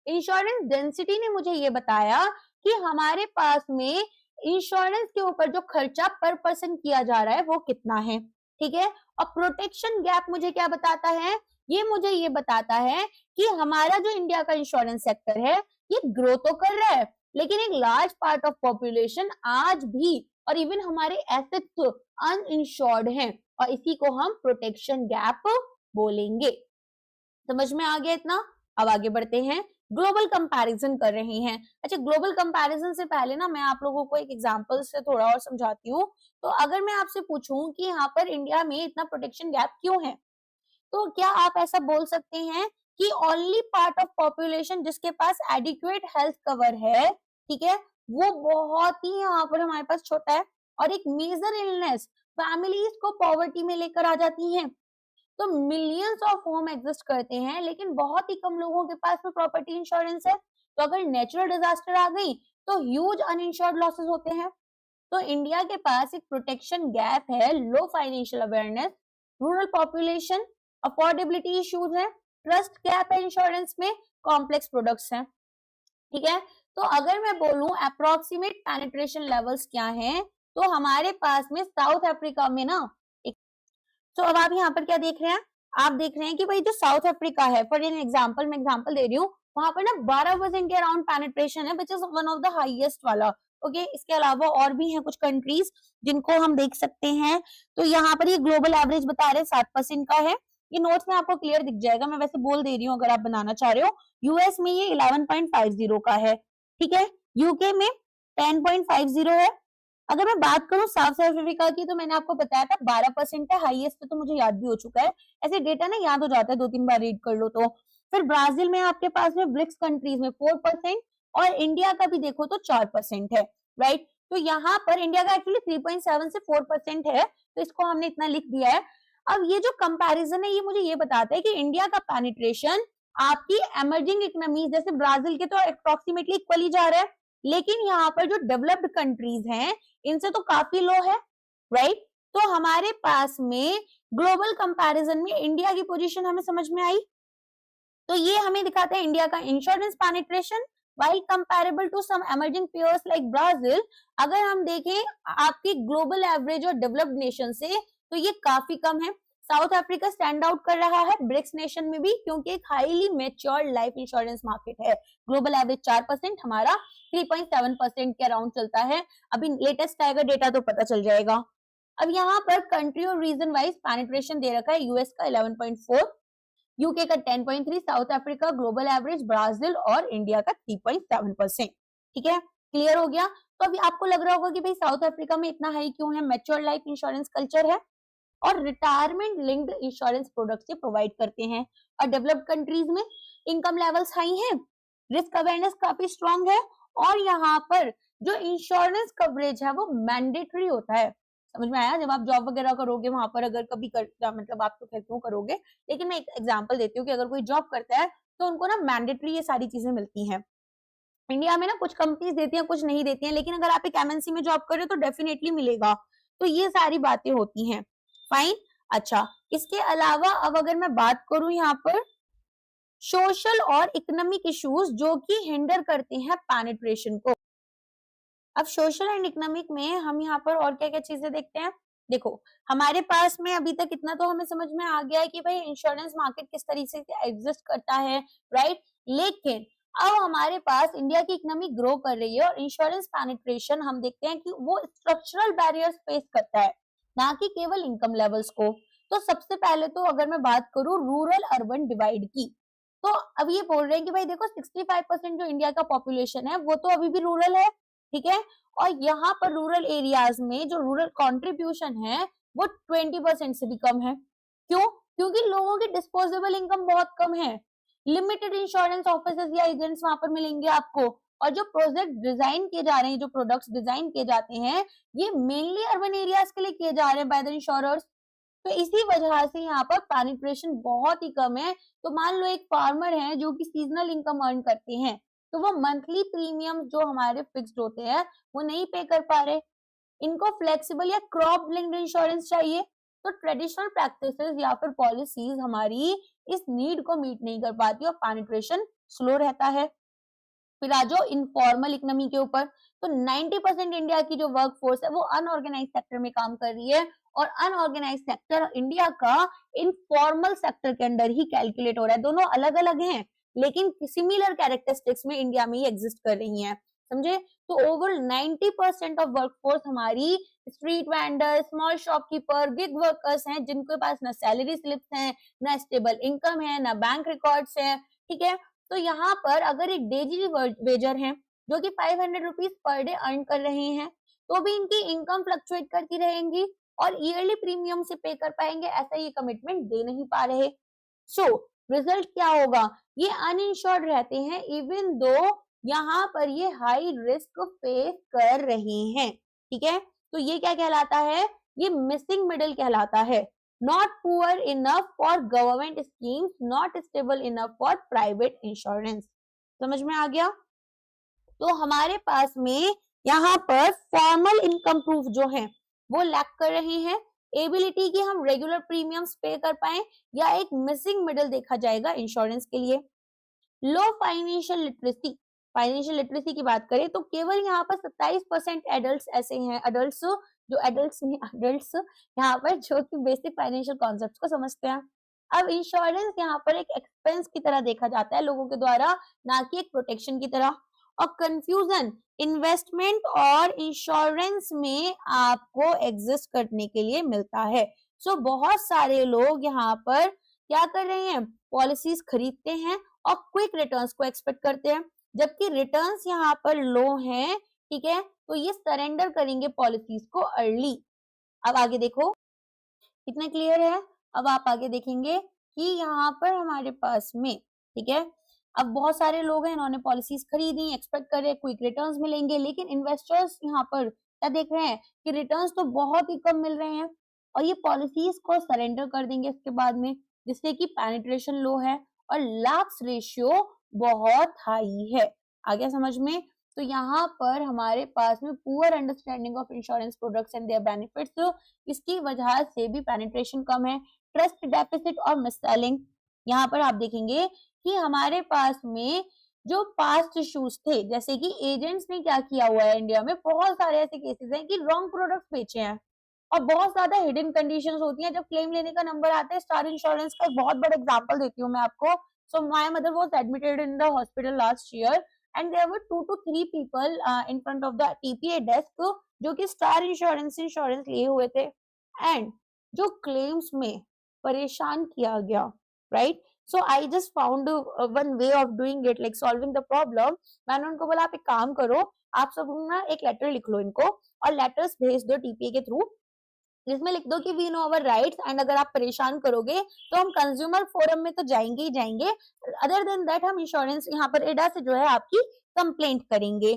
A: इंश्योरेंस डेंसिटी ने मुझे ये बताया कि हमारे पास में इंश्योरेंस के ऊपर जो खर्चा पर पर्सन किया जा रहा है वो कितना है, ठीक है। और प्रोटेक्शन गैप मुझे क्या बताता है, ये मुझे ये बताता है कि हमारा जो इंडिया का इंश्योरेंस सेक्टर है ये ग्रो तो कर रहा है, लेकिन एक लार्ज पार्ट ऑफ पॉपुलेशन आज भी और इवन हमारे एसेट्स अनइंश्योर्ड हैं और इसी को हम प्रोटेक्शन गैप बोलेंगे। समझ में आ गया इतना। अब आगे बढ़ते हैं, ग्लोबल कंपैरिजन कर रहे हैं। अच्छा ग्लोबल कंपैरिजन से पहले ना मैं आप लोगों को एक एग्जांपल से थोड़ा और समझाती हूँ। तो अगर मैं आपसे पूछूं कि यहाँ पर इंडिया में इतना प्रोटेक्शन गैप क्यों है, तो क्या आप ऐसा बोल सकते हैं कि ओनली पार्ट ऑफ पॉपुलेशन जिसके पास एडिक्वेट हेल्थ कवर है, ठीक है, वो बहुत ही यहाँ पर हमारे पास छोटा है और एक मेजर इलनेस फैमिलीज को पॉवर्टी में लेकर आ जाती हैं। तो मिलियंस ऑफ होम एग्जिस्ट करते हैं लेकिन बहुत ही कम लोगों के पास में प्रॉपर्टी इंश्योरेंस है। तो अगर नेचुरल डिजास्टर आ गई तो ह्यूज अनइंश्योर्ड लॉसेस होते हैं। तो इंडिया के पास एक प्रोटेक्शन गैप है, low financial awareness, rural population, affordability issues है, ट्रस्ट गैप है इंश्योरेंस में, कॉम्प्लेक्स प्रोडक्ट्स हैं। ठीक है, तो अगर मैं बोलूं अप्रोक्सीमेट पेनिट्रेशन लेवल्स क्या हैं, तो हमारे पास में साउथ अफ्रीका में ना तो अब आप यहाँ पर क्या देख रहे हैं, आप देख रहे हैं कि भाई जो साउथ अफ्रीका है, फॉर एन एग्जांपल मैं एग्जांपल दे रही हूँ, वहां पर ना 12% के अराउंड पेनिट्रेशन है, which is one of the highest वाला। ओके, इसके अलावा और भी हैं कुछ कंट्रीज जिनको हम देख सकते हैं। तो यहाँ पर ये ग्लोबल एवरेज बता रहे हैं 7% का है, ये नोट्स में आपको क्लियर दिख जाएगा, मैं वैसे बोल दे रही हूँ अगर आप बनाना चाह रहे हो। यूएस में ये 11.50 का है, ठीक है, यूके में 10.50 है। अगर मैं बात करूं साउथ अफ्रीका की, तो मैंने आपको बताया था 12% है, हाईएस्ट तो मुझे याद भी हो चुका है, ऐसे डेटा ना याद हो जाता है, 2-3 बार रीड कर लो तो। फिर ब्राजील में आपके पास में ब्रिक्स कंट्रीज में 4% और इंडिया का भी देखो तो 4% है, राइट। तो यहाँ पर इंडिया का एक्चुअली 3.7 से 4% है, तो इसको हमने इतना लिख दिया है। अब ये जो कंपैरिजन है ये मुझे ये बताता है कि इंडिया का पेनिट्रेशन आपकी एमर्जिंग इकोनॉमीज जैसे ब्राजील के तो अप्रोक्सीमेटली इक्वली जा रहा है, लेकिन यहाँ पर जो डेवलप्ड कंट्रीज हैं इनसे तो काफी लो है, राइट। तो हमारे पास में ग्लोबल कंपैरिजन में इंडिया की पोजीशन हमें समझ में आई। तो ये हमें दिखाता है इंडिया का insurance penetration while comparable to some emerging peers like Brazil। अगर हम देखें आपकी ग्लोबल एवरेज और डेवलप्ड नेशन से तो ये काफी कम है। साउथ अफ्रीका स्टैंड आउट कर रहा है ब्रिक्स नेशन में भी, क्योंकि एक highly matured life insurance market है। ग्लोबल एवरेज 4%, हमारा 3.7% के अराउंड चलता है। अभी लेटेस्ट आएगा डेटा तो पता चल जाएगा। अब यहाँ पर कंट्री और रीजन वाइज पेनिट्रेशन दे रखा है, यूएस का 11.4, यूके का 10.3, south Africa global average, Brazil और इंडिया का 3.7%। ठीक है, क्लियर हो गया। तो अभी आपको लग रहा होगा कि भाई साउथ अफ्रीका में इतना हाई क्यों है, मैच्योर लाइफ इंश्योरेंस कल्चर है और रिटायरमेंट लिंक्ड इंश्योरेंस प्रोडक्ट से प्रोवाइड करते हैं। और डेवलप्ड कंट्रीज में इनकम लेवल्स हाई हैं, रिस्क अवेयरनेस काफी स्ट्रांग है और यहाँ पर जो इंश्योरेंस कवरेज है वो मैंडेटरी होता है। समझ में आया, जब आप जॉब वगैरह करोगे वहां पर अगर कभी मतलब आप तो खैर क्यों करोगे, लेकिन मैं एक एग्जांपल देती हूँ कि अगर कोई जॉब करता है तो उनको ना मैंडेटरी ये सारी चीजें मिलती हैं। इंडिया में ना कुछ कंपनीज देती हैं कुछ नहीं देती हैं, लेकिन अगर आप एक एमएनसी में जॉब कर रहे हो तो डेफिनेटली मिलेगा। तो ये सारी बातें होती हैं, फाइन। अच्छा, इसके अलावा अब अगर मैं बात करूं यहाँ पर सोशल और इकोनॉमिक इश्यूज जो कि हिंडर करते हैं पेनिट्रेशन को। अब सोशल एंड इकोनॉमिक में हम यहाँ पर और क्या क्या चीजें देखते हैं। देखो, हमारे पास में अभी तक इतना तो हमें समझ में आ गया है कि भाई इंश्योरेंस मार्केट किस तरीके से एग्जिस्ट करता है, राइट। लेकिन अब हमारे पास इंडिया की इकोनॉमी ग्रो कर रही है और इंश्योरेंस पेनिट्रेशन हम देखते हैं कि वो स्ट्रक्चरल बैरियर्स फेस करता है, ना कि केवल इनकम लेवल्स को। तो सबसे पहले तो अगर मैं बात करूं रूरल अर्बन डिवाइड की, तो अब ये बोल रहे हैं कि भाई देखो 65% जो इंडिया का पॉपुलेशन है वो तो अभी भी रूरल है, ठीक है। और यहाँ पर रूरल एरियाज में जो रूरल कंट्रीब्यूशन है वो 20% से भी कम है। क्यों? क्योंकि लोगों की डिस्पोजेबल इनकम बहुत कम है। लिमिटेड इंश्योरेंस ऑफिसर्स या एजेंट्स वहां पर मिलेंगे आपको, और जो प्रोजेक्ट डिजाइन किए जा रहे हैं, जो प्रोडक्ट्स डिजाइन किए जाते हैं, ये मेनली अर्बन एरियाज के लिए किए जा रहे हैं बाय द इंश्योरर्स। तो इसी वजह से यहाँ पर पेनिट्रेशन बहुत ही कम है। तो मान लो एक फार्मर है जो कि सीजनल इनकम अर्न करते हैं, तो वो मंथली प्रीमियम जो हमारे फिक्स्ड होते हैं वो नहीं पे कर पा रहे, इनको फ्लेक्सिबल या क्रॉप लिंक्ड इंश्योरेंस चाहिए। तो ट्रेडिशनल प्रैक्टिसेस या फिर पॉलिसीज हमारी इस नीड को मीट नहीं कर पाती और पेनिट्रेशन स्लो रहता है। फिर आ जाओ इनफॉर्मल इकोनॉमी के ऊपर, तो 90% इंडिया की जो वर्क फोर्स है वो अनऑर्गेनाइज सेक्टर में काम कर रही है, और अनऑर्गेनाइज सेक्टर इंडिया का इनफॉर्मल सेक्टर के अंडर ही कैलकुलेट हो रहा है। दोनों अलग अलग हैं लेकिन सिमिलर कैरेक्टरिस्टिक्स में इंडिया में ही एग्जिस्ट कर रही हैं, समझे। तो ओवर 90% ऑफ वर्कफोर्स हमारी street vendor, small shopkeeper, gig workers हैं, जिनके पास ना सैलरी स्लिप्स हैं, ना स्टेबल इनकम है, ना बैंक रिकॉर्ड्स है, ठीक है। तो यहाँ पर अगर एक डेली वेजर है जो कि 500 रुपीज पर डे अर्न कर रहे हैं, तो भी इनकी इनकम फ्लक्चुएट करती रहेंगी और ईयरली प्रीमियम से पे कर पाएंगे, ऐसा ये कमिटमेंट दे नहीं पा रहे। सो रिजल्ट क्या होगा, ये अनइंश्योर्ड रहते हैं इवन दो यहाँ पर ये हाई रिस्क फेस कर रहे हैं, ठीक है। तो ये क्या कहलाता है, ये मिसिंग मिडिल कहलाता है। Not poor enough for government schemes, not stable enough for private insurance. समझ में आ गया। तो हमारे पास में यहाँ पर फॉर्मल इनकम प्रूफ जो है वो लैक कर रहे हैं, एबिलिटी की हम रेगुलर प्रीमियम्स पे कर पाए, या एक मिसिंग मिडल देखा जाएगा इंश्योरेंस के लिए। लो फाइनेंशियल लिटरेसी की बात करें तो केवल यहाँ पर 27% एडल्ट्स ऐसे हैं, एडल्ट्स यहाँ पर जो कि बेसिक फाइनेंशियल कॉन्सेप्ट्स को समझते हैं। अब इंश्योरेंस यहाँ पर एक एक्सपेंस की तरह देखा जाता है लोगों के द्वारा, ना कि एक प्रोटेक्शन की तरह। और कंफ्यूजन इन्वेस्टमेंट और इंश्योरेंस में आपको एग्जिस्ट करने के लिए मिलता है। सो बहुत सारे लोग यहाँ पर क्या कर रहे हैं, पॉलिसीज खरीदते हैं और क्विक रिटर्न्स को एक्सपेक्ट करते हैं, जबकि रिटर्न्स यहाँ पर लो हैं, ठीक है, तो ये सरेंडर करेंगे पॉलिसीज को अर्ली। अब आगे देखो कितना क्लियर है। अब आप आगे देखेंगे कि यहाँ पर हमारे पास में, ठीक है, अब बहुत सारे लोग हैं, इन्होंने पॉलिसीज खरीदी, एक्सपेक्ट कर रहे हैं क्विक रिटर्न्स मिलेंगे, लेकिन इन्वेस्टर्स यहाँ पर क्या देख रहे हैं कि रिटर्न्स तो बहुत ही कम मिल रहे हैं और ये पॉलिसीज को सरेंडर कर देंगे इसके बाद में, जिससे कि पेनिट्रेशन लो है और लैप्स रेशियो बहुत हाई है। आ गया समझ में? तो यहाँ पर हमारे पास में poor understanding of insurance products and their benefits, इसकी वजह से भी पेनिट्रेशन कम है। ट्रस्ट डेफिसिट और मिस सेलिंग, यहाँ पर आप देखेंगे कि हमारे पास में जो पास्ट इश्यूज थे, जैसे कि एजेंट्स ने क्या किया हुआ है इंडिया में, बहुत सारे ऐसे केसेस हैं कि रॉन्ग प्रोडक्ट्स बेचे हैं और बहुत ज्यादा हिडन कंडीशंस होती हैं जब क्लेम लेने का नंबर आता है। स्टार इंश्योरेंस का एक बहुत बड़ा एग्जांपल देती हूँ मैं आपको। So my mother was admitted in the hospital last year and there were 2 to 3 people in front of the TPA desk जो कि स्टार इंश्योरेंस लिए हुए थे, एंड जो क्लेम्स में परेशान किया गया, right. So I just found one way of doing it, like solving the problem. मैंने उनको बोला आप एक काम करो, आप सब ना एक लेटर लिख लो इनको और लेटर्स भेज दो टीपीए के थ्रू, जिसमें लिख दो कि we know our rights and अगर आप परेशान करोगे तो हम कंज्यूमर फोरम में तो जाएंगे ही जाएंगे, अदर देन दैट हम इंश्योरेंस यहाँ पर एडा से जो है आपकी कंप्लेंट करेंगे।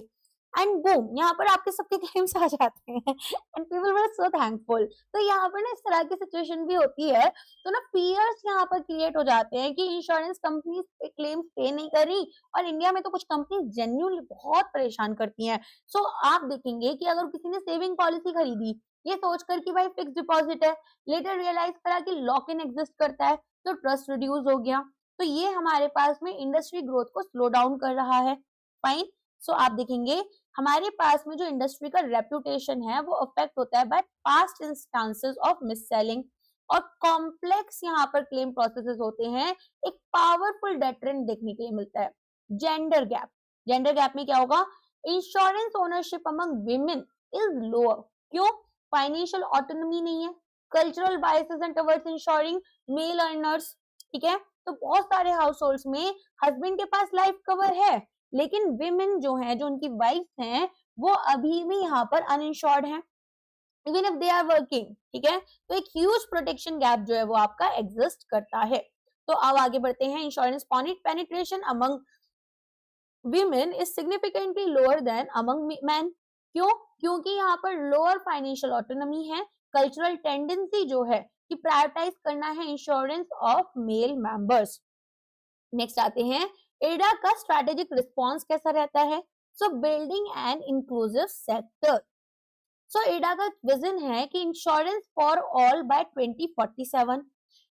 A: एंड बूम, यहाँ पर आपके सबके क्लेम्स आ जाते हैं and people were so thankful. तो यहाँ पर ना इस तरह की सिचुएशन भी होती है, तो ना फियर्स यहाँ पर क्रिएट हो जाते हैं कि इंश्योरेंस कंपनीज क्लेम्स पे नहीं कर रही, और इंडिया में तो कुछ कंपनी जेन्युइनली बहुत परेशान करती हैं। सो आप देखेंगे कि अगर किसी ने सेविंग पॉलिसी खरीदी ये सोचकर कि भाई फिक्स डिपॉजिट है, लेटर रियलाइज करा कि लॉक इन एग्जिस्ट करता है, तो ट्रस्ट रिड्यूस हो गया। तो ये हमारे पास में इंडस्ट्री ग्रोथ को स्लो डाउन कर रहा है। फाइन। सो आप देखेंगे हमारे पास में जो इंडस्ट्री का रेपुटेशन है वो अफेक्ट होता है bye past instances of miss selling, और कॉम्प्लेक्स यहाँ पर क्लेम प्रोसेसेस होते हैं। एक पावरफुल डेटरेंट देखने के लिए मिलता है, जेंडर गैप में क्या होगा, insurance ownership among women is lower. क्यों? फाइनेंशियल ऑटोनॉमी नहीं है, cultural biases and towards insuring male earners, ठीक है। तो बहुत सारे हाउस होल्ड्स में हस्बैंड के पास लाइफ कवर है, लेकिन विमेन जो है, जो उनकी वाइफ हैं, वो अभी भी यहाँ पर अनइंश्योर्ड हैं even if they are working, ठीक है। तो एक ह्यूज प्रोटेक्शन गैप जो है वो आपका एग्जिस्ट करता है। तो अब आगे बढ़ते हैं। Insurance penetration among women is significantly lower than among men। क्यों? क्योंकि यहाँ पर लोअर फाइनेंशियल ऑटोनॉमी है, कल्चरल टेंडेंसी जो है कि प्रायोरिटाइज करना है insurance of male members. Next आते हैं, एडा का स्ट्रेटेजिक रिस्पॉन्स कैसा रहता है। So building an inclusive sector. So एडा का विजन है कि insurance for all by 2047।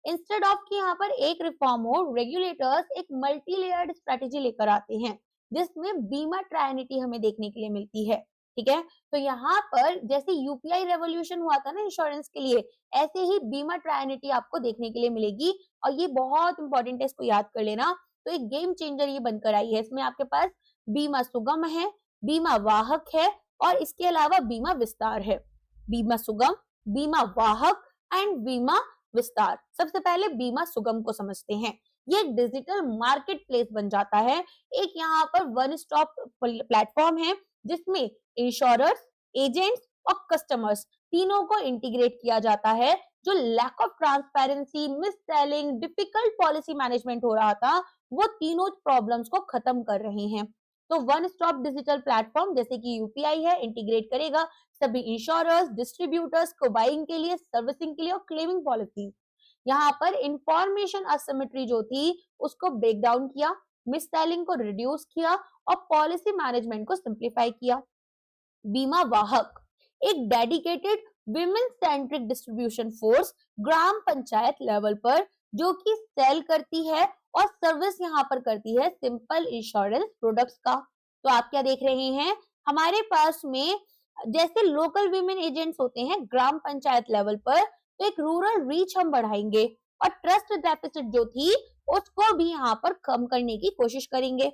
A: Instead of कि यहाँ पर एक रिफॉर्म हो, रेगुलेटर्स एक मल्टी लेयर्ड स्ट्रेटेजी लेकर आते हैं जिसमें बीमा ट्रायनिटी हमें देखने के लिए मिलती है, ठीक है। तो यहाँ पर जैसे यूपीआई रेवोल्यूशन हुआ था ना इंश्योरेंस के लिए, ऐसे ही बीमा ट्रायनिटी आपको देखने के लिए मिलेगी, और ये बहुत इंपॉर्टेंट है, इसको याद कर लेना। तो एक गेम चेंजर ये बनकर आई है। इसमें आपके पास बीमा सुगम है, बीमा वाहक है, और इसके अलावा बीमा विस्तार है। बीमा सुगम, बीमा वाहक एंड बीमा विस्तार। सबसे पहले बीमा सुगम को समझते हैं। ये एक डिजिटल मार्केट प्लेस बन जाता है, एक यहाँ पर वन स्टॉप प्लेटफॉर्म है जिसमें इंश्योरर्स, एजेंट्स और कस्टमर्स तीनों को इंटीग्रेट किया जाता है। जो lack of transparency, mis selling, difficult policy management हो रहा था, वो तीनों प्रॉब्लम्स को खत्म कर रहे हैं। तो वन स्टॉप डिजिटल प्लेटफॉर्म जैसे कि यूपीआई है, इंटीग्रेट करेगा सभी इंश्योरर्स, डिस्ट्रीब्यूटर्स को बाइंग के लिए, सर्विसिंग के लिए और क्लेमिंग पॉलिसी। यहाँ पर इंफॉर्मेशन असिमेट्री जो थी उसको ब्रेक डाउन किया, मिस सेलिंग को रिड्यूस किया और पॉलिसी मैनेजमेंट को सिंप्लीफाई किया। बीमा वाहक एक dedicated women centric distribution force gram panchayat level पर जो कि सेल करती है और सर्विस यहाँ पर करती है सिंपल इंश्योरेंस प्रोडक्ट्स का। तो आप क्या देख रहे हैं, हमारे पास में जैसे लोकल विमेन एजेंट्स होते हैं ग्राम पंचायत लेवल पर, तो एक रूरल रीच हम बढ़ाएंगे और ट्रस्ट डेफिसिट जो थी उसको भी यहाँ पर कम करने की कोशिश करेंगे।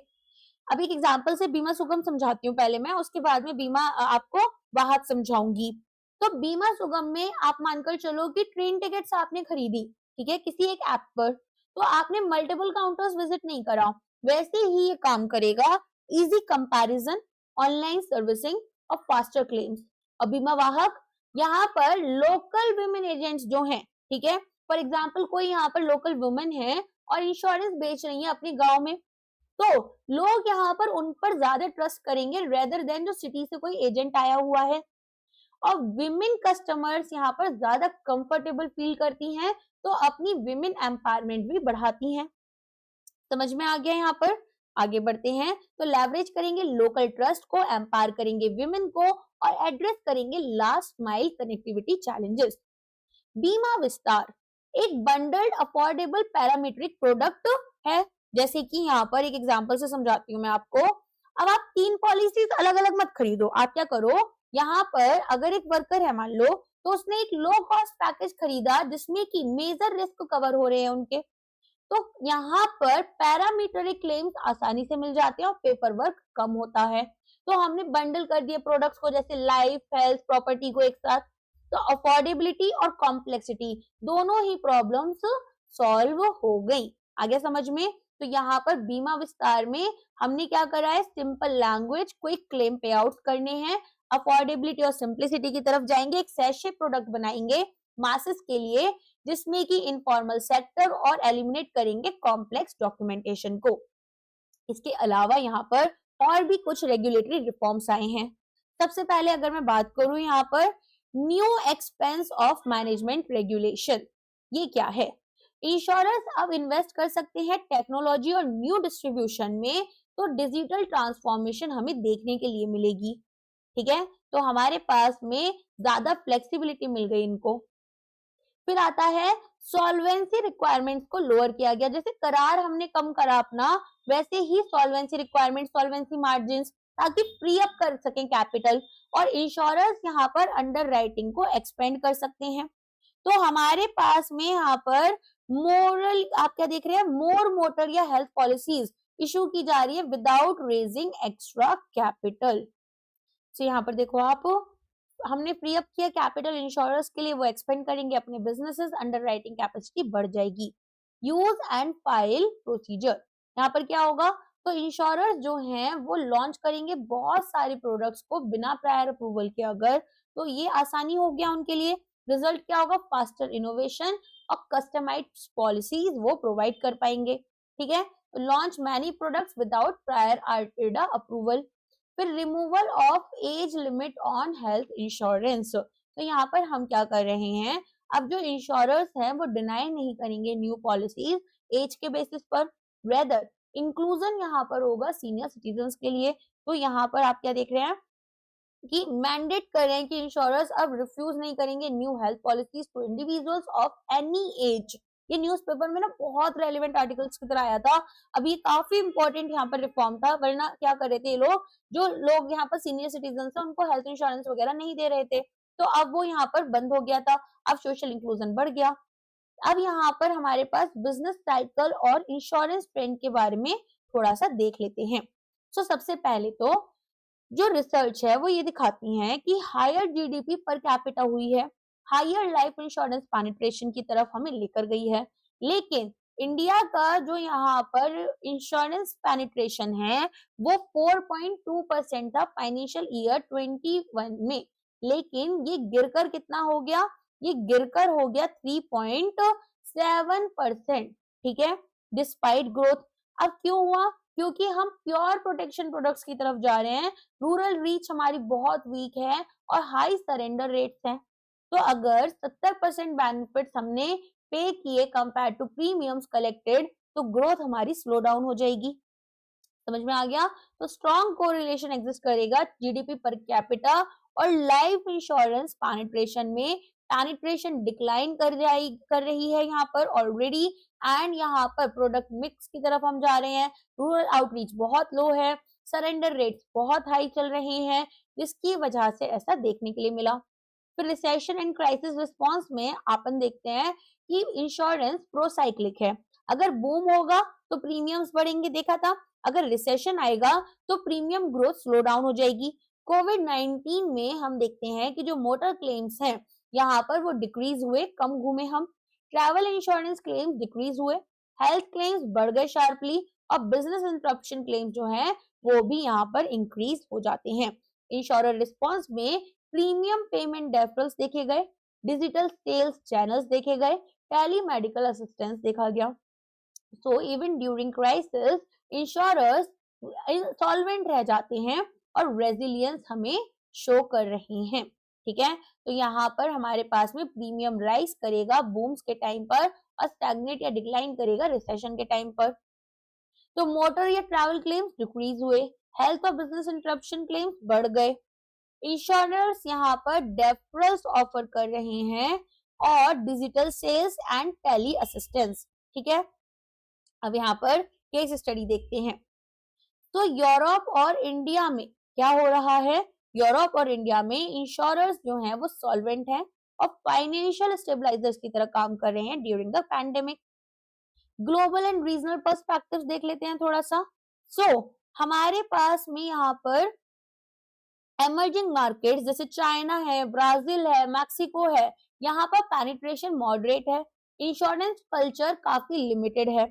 A: अब एक एग्जांपल से बीमा सुगम समझाती हूँ पहले मैं, उसके बाद में बीमा आपको वाहक समझाऊंगी। तो बीमा सुगम में आप मानकर चलो कि ट्रेन टिकट्स आपने खरीदी, ठीक है, किसी एक ऐप पर, तो आपने मल्टीपल काउंटर्स विजिट नहीं करा, वैसे ही ये काम करेगा, इजी कंपैरिजन, ऑनलाइन सर्विसिंग और फास्टर क्लेम्स। और बीमा वाहक यहाँ पर लोकल वुमेन एजेंट्स जो हैं, ठीक है, फॉर एग्जाम्पल कोई यहाँ पर लोकल वुमेन है और इंश्योरेंस बेच रही है अपने गांव में, तो लोग यहाँ पर उन पर ज्यादा ट्रस्ट करेंगे रेदर देन जो सिटी से कोई एजेंट आया हुआ है। और विमेन कस्टमर्स यहाँ पर ज्यादा कंफर्टेबल फील करती हैं, तो अपनी विमेन एम्पावरमेंट भी बढ़ाती हैं। समझ में आ गया यहाँ पर? आगे बढ़ते हैं, तो लेवरेज करेंगे लोकल ट्रस्ट को, एम्पावर करेंगे विमेन को और एड्रेस करेंगे लास्ट माइल कनेक्टिविटी चैलेंजेस। बीमा विस्तार एक बंडल्ड अफोर्डेबल पैरामीट्रिक प्रोडक्ट है, जैसे कि यहाँ पर एक एग्जांपल से समझाती हूँ मैं आपको। अब आप 3 पॉलिसीज अलग अलग मत खरीदो, आप क्या करो, यहाँ पर अगर एक वर्कर है मान लो, तो उसने एक लो कॉस्ट पैकेज खरीदा जिसमें कि मेजर रिस्क कवर हो रहे हैं उनके, तो यहाँ पर पैरामीट्रिक क्लेम्स आसानी से मिल जाते हैं और पेपर वर्क कम होता है। तो हमने बंडल कर दिए प्रोडक्ट्स को, जैसे लाइफ, हेल्थ, प्रॉपर्टी को एक साथ, तो अफोर्डेबिलिटी और कॉम्प्लेक्सिटी दोनों ही प्रॉब्लम्स सॉल्व हो गई। आगे समझ में? तो यहाँ पर बीमा विस्तार में हमने क्या करा है, सिंपल लैंग्वेज, क्विक क्लेम पे आउट करने हैं, अफोर्डेबिलिटी और सिंप्लिसिटी की तरफ जाएंगे, एक सैशे प्रोडक्ट बनाएंगे मासेस के लिए जिसमें कि इनफॉर्मल सेक्टर और एलिमिनेट करेंगे कॉम्प्लेक्स डॉक्यूमेंटेशन को। इसके अलावा यहाँ पर और भी कुछ रेगुलेटरी रिफॉर्म्स आए हैं। सबसे पहले अगर मैं बात करूं यहाँ पर new expense of management regulation, ये क्या है? इंश्योरेंस अब इन्वेस्ट कर सकते हैं टेक्नोलॉजी और न्यू डिस्ट्रीब्यूशन में, तो डिजिटल ट्रांसफॉर्मेशन हमें देखने के लिए मिलेगी, ठीक है, तो हमारे पास में ज्यादा फ्लेक्सिबिलिटी मिल गई इनको। फिर आता है सॉल्वेंसी रिक्वायरमेंट्स को लोअर किया गया, जैसे करार हमने कम करा अपना, वैसे ही सॉल्वेंसी रिक्वायरमेंट, सॉल्वेंसी मार्जिन्स, ताकि फ्री अप कर सकें कैपिटल, और इंश्योरेंस यहाँ पर अंडर राइटिंग को एक्सपेंड कर सकते हैं। तो हमारे पास में यहाँ पर मोरल, आप क्या देख रहे हैं, मोर मोटर या हेल्थ पॉलिसीज इशू की जा रही है विदाउट रेजिंग एक्स्ट्रा कैपिटल। तो यहाँ पर देखो आप, हमने फ्री अप किया कैपिटल इंश्योरेंस के लिए, वो एक्सपेंड करेंगे अपने बिजनेसेस, अंडर राइटिंग कैपेसिटी बढ़ जाएगी। यूज एंड फाइल प्रोसीजर, यहाँ पर क्या होगा, तो इंश्योरर्स जो हैं वो लॉन्च करेंगे बहुत सारे प्रोडक्ट्स को बिना प्रायर अप्रूवल के, अगर तो ये आसानी हो गया उनके लिए। रिजल्ट क्या होगा, फास्टर इनोवेशन और कस्टमाइज्ड पॉलिसीज वो प्रोवाइड कर पाएंगे, ठीक है। Launch many products without prior आरटीडा अप्रूवल। फिर removal of age limit on health insurance, तो यहाँ पर हम क्या कर रहे हैं, अब जो इंश्योरर्स हैं वो डिनाई नहीं करेंगे न्यू पॉलिसीज एज के बेसिस पर, रेदर इंक्लूजन यहाँ पर होगा सीनियर सिटीजन्स के लिए। तो यहाँ पर आप क्या देख रहे हैं कि मैंडेट कर रहे हैं कि इंश्योरर्स अब रिफ्यूज नहीं करेंगे new health policies to individuals of any age. ये न्यूज़पेपर में ना बहुत रेलेवेंट आर्टिकल्स की तरह आया था, अब ये काफी इंपॉर्टेंट यहाँ पर रिफॉर्म था, वरना क्या कर रहे थे ये लोग, जो लोग यहाँ पर सीनियर सिटीजन थे उनको हेल्थ इंश्योरेंस वगैरह नहीं दे रहे थे, तो अब वो यहाँ पर बंद हो गया था, अब सोशल इंक्लूजन बढ़ गया। अब यहाँ पर हमारे पास बिजनेस साइकिल और इंश्योरेंस ट्रेंड के बारे में थोड़ा सा देख लेते हैं। तो सबसे पहले तो जो रिसर्च है वो ये दिखाती है कि हायर जीडीपी पर कैपिटा हुई है, हायर लाइफ इंश्योरेंस पेनिट्रेशन की तरफ हमें लेकर गई है, लेकिन इंडिया का जो यहाँ पर इंश्योरेंस पेनिट्रेशन है वो 4.2% था फाइनेंशियल ईयर 21 में, लेकिन ये गिरकर कितना हो गया, ये गिरकर हो गया 3.7%, ठीक है, डिस्पाइट ग्रोथ। अब क्यों हुआ, क्योंकि हम प्योर प्रोटेक्शन प्रोडक्ट्स की तरफ जा रहे हैं, रूरल रीच हमारी बहुत वीक है और हाई सरेंडर रेट्स हैं। तो अगर 70% बेनिफिट्स हमने पे किए कंपेयर टू प्रीमियम्स कलेक्टेड, तो ग्रोथ हमारी स्लो डाउन हो जाएगी। समझ में आ गया? तो स्ट्रॉन्ग कोरिलेशन एग्जिस्ट करेगा जीडीपी पर कैपिटा और लाइफ इंश्योरेंस पेनिट्रेशन में। पेनिट्रेशन डिक्लाइन कर रही है यहाँ पर ऑलरेडी, एंड यहाँ पर प्रोडक्ट मिक्स की तरफ हम जा रहे हैं। रूरल आउटरीच बहुत लो है, सरेंडर रेट्स बहुत हाई चल रहे हैं, जिसकी वजह से ऐसा देखने के लिए मिला। फिर रिसेशन एंड क्राइसिस रिस्पॉन्स में अपन देखते हैं कि इंश्योरेंस प्रोसाइक्लिक है। अगर बूम होगा तो प्रीमियम्स बढ़ेंगे, देखा था। अगर रिसेशन आएगा तो प्रीमियम ग्रोथ स्लो डाउन हो जाएगी। कोविड-19 में हम देखते हैं कि जो मोटर क्लेम्स हैं यहाँ पर वो डिक्रीज हुए, कम घूमे हम। ट्रैवल इंश्योरेंस क्लेम्स डिक्रीज हुए, हेल्थ क्लेम्स बढ़ गए शार्पली, और बिजनेस इंटरप्शन क्लेम्स जो हैं वो भी यहाँ पर इंक्रीज हो जाते हैं। इंश्योरर रिस्पॉन्स में प्रीमियम पेमेंट डेफरल्स देखे गए, डिजिटल सेल्स चैनल्स देखे गए, टेली मेडिकल असिस्टेंस देखा गया। So even during crisis insurers solvent रह जाते हैं और रेजिलियंस हमें शो कर रहे हैं, ठीक है। तो यहाँ पर हमारे पास में प्रीमियम राइज करेगा बूम्स के टाइम पर और स्टैग्नेट या डिक्लाइन करेगा रिसेशन के टाइम पर। तो मोटर या ट्रैवल क्लेम्स डिक्रीज हुए, हेल्थ और बिजनेस इंटरप्शन क्लेम्स बढ़ गए। इंश्योरर्स यहाँ पर डेफरल्स ऑफर कर रहे हैं और digital sales and tele assistance, ठीक है। अब यहाँ पर केस स्टडी देखते हैं। तो यूरोप और इंडिया में क्या हो रहा है? यूरोप और इंडिया में इंश्योरर्स जो हैं वो सॉल्वेंट हैं और फाइनेंशियल स्टेबलाइजर्स की तरह काम कर रहे हैं during the pandemic. Global and regional perspectives देख लेते हैं थोड़ा सा। हमारे पास में यहाँ पर एमर्जिंग मार्केट्स जैसे चाइना है, ब्राजील है, मैक्सिको है, यहाँ पर पेनिट्रेशन मॉडरेट है, इंश्योरेंस कल्चर काफी लिमिटेड है।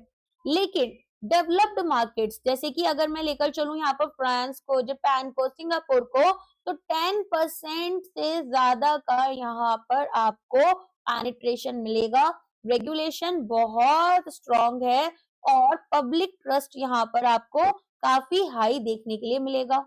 A: लेकिन डेवलप्ड मार्केट्स जैसे कि अगर मैं लेकर चलूं यहाँ पर फ्रांस को, जापान को, सिंगापुर को, तो 10% से ज्यादा का यहाँ पर आपको पेनिट्रेशन मिलेगा। रेगुलेशन बहुत स्ट्रॉन्ग है और पब्लिक ट्रस्ट यहाँ पर आपको काफी हाई देखने के लिए मिलेगा।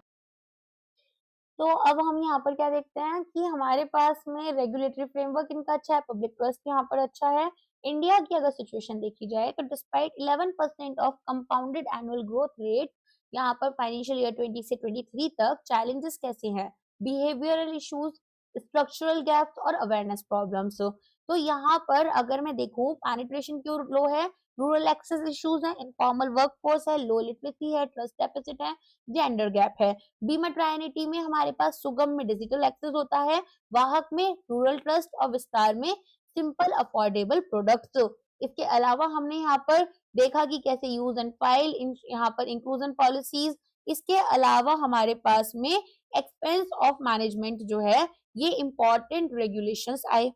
A: तो अब हम यहाँ पर क्या देखते हैं कि हमारे पास में रेगुलेटरी फ्रेमवर्क इनका अच्छा है, पब्लिक ट्रस्ट यहाँ पर अच्छा है। इंडिया की अगर सिचुएशन देखी जाए तो despite 11% of compounded annual growth rate, यहाँ पर फाइनेंशियल ईयर 20 से 23 तक चैलेंजेस कैसे हैं? बिहेवियरल इश्यूज, स्ट्रक्चरल गैप्स और अवेयरनेस प्रॉब्लम्स। तो यहाँ पर अगर मैं देखूं पेनिट्रेशन क्यों लो है? रूरल एक्सेस इश्यूज है, इनफॉर्मल वर्कफोर्स है, लो लिटरेसी है, ट्रस्ट डेफिसिट है, जेंडर गैप है। बीमा ट्रायनिटी में हमारे पास सुगम में डिजिटल एक्सेस होता है, वाहक में रूरल ट्रस्ट और विस्तार में सिंपल अफोर्डेबल प्रोडक्ट्स। इसके अलावा हमने यहाँ पर देखा कि कैसे यूज एंड फाइल, यहाँ पर इंक्लूजन पॉलिसीज। इसके अलावा हमारे पास में एक्सपेंस ऑफ मैनेजमेंट जो है ये इंपॉर्टेंट रेगुलेशंस आए।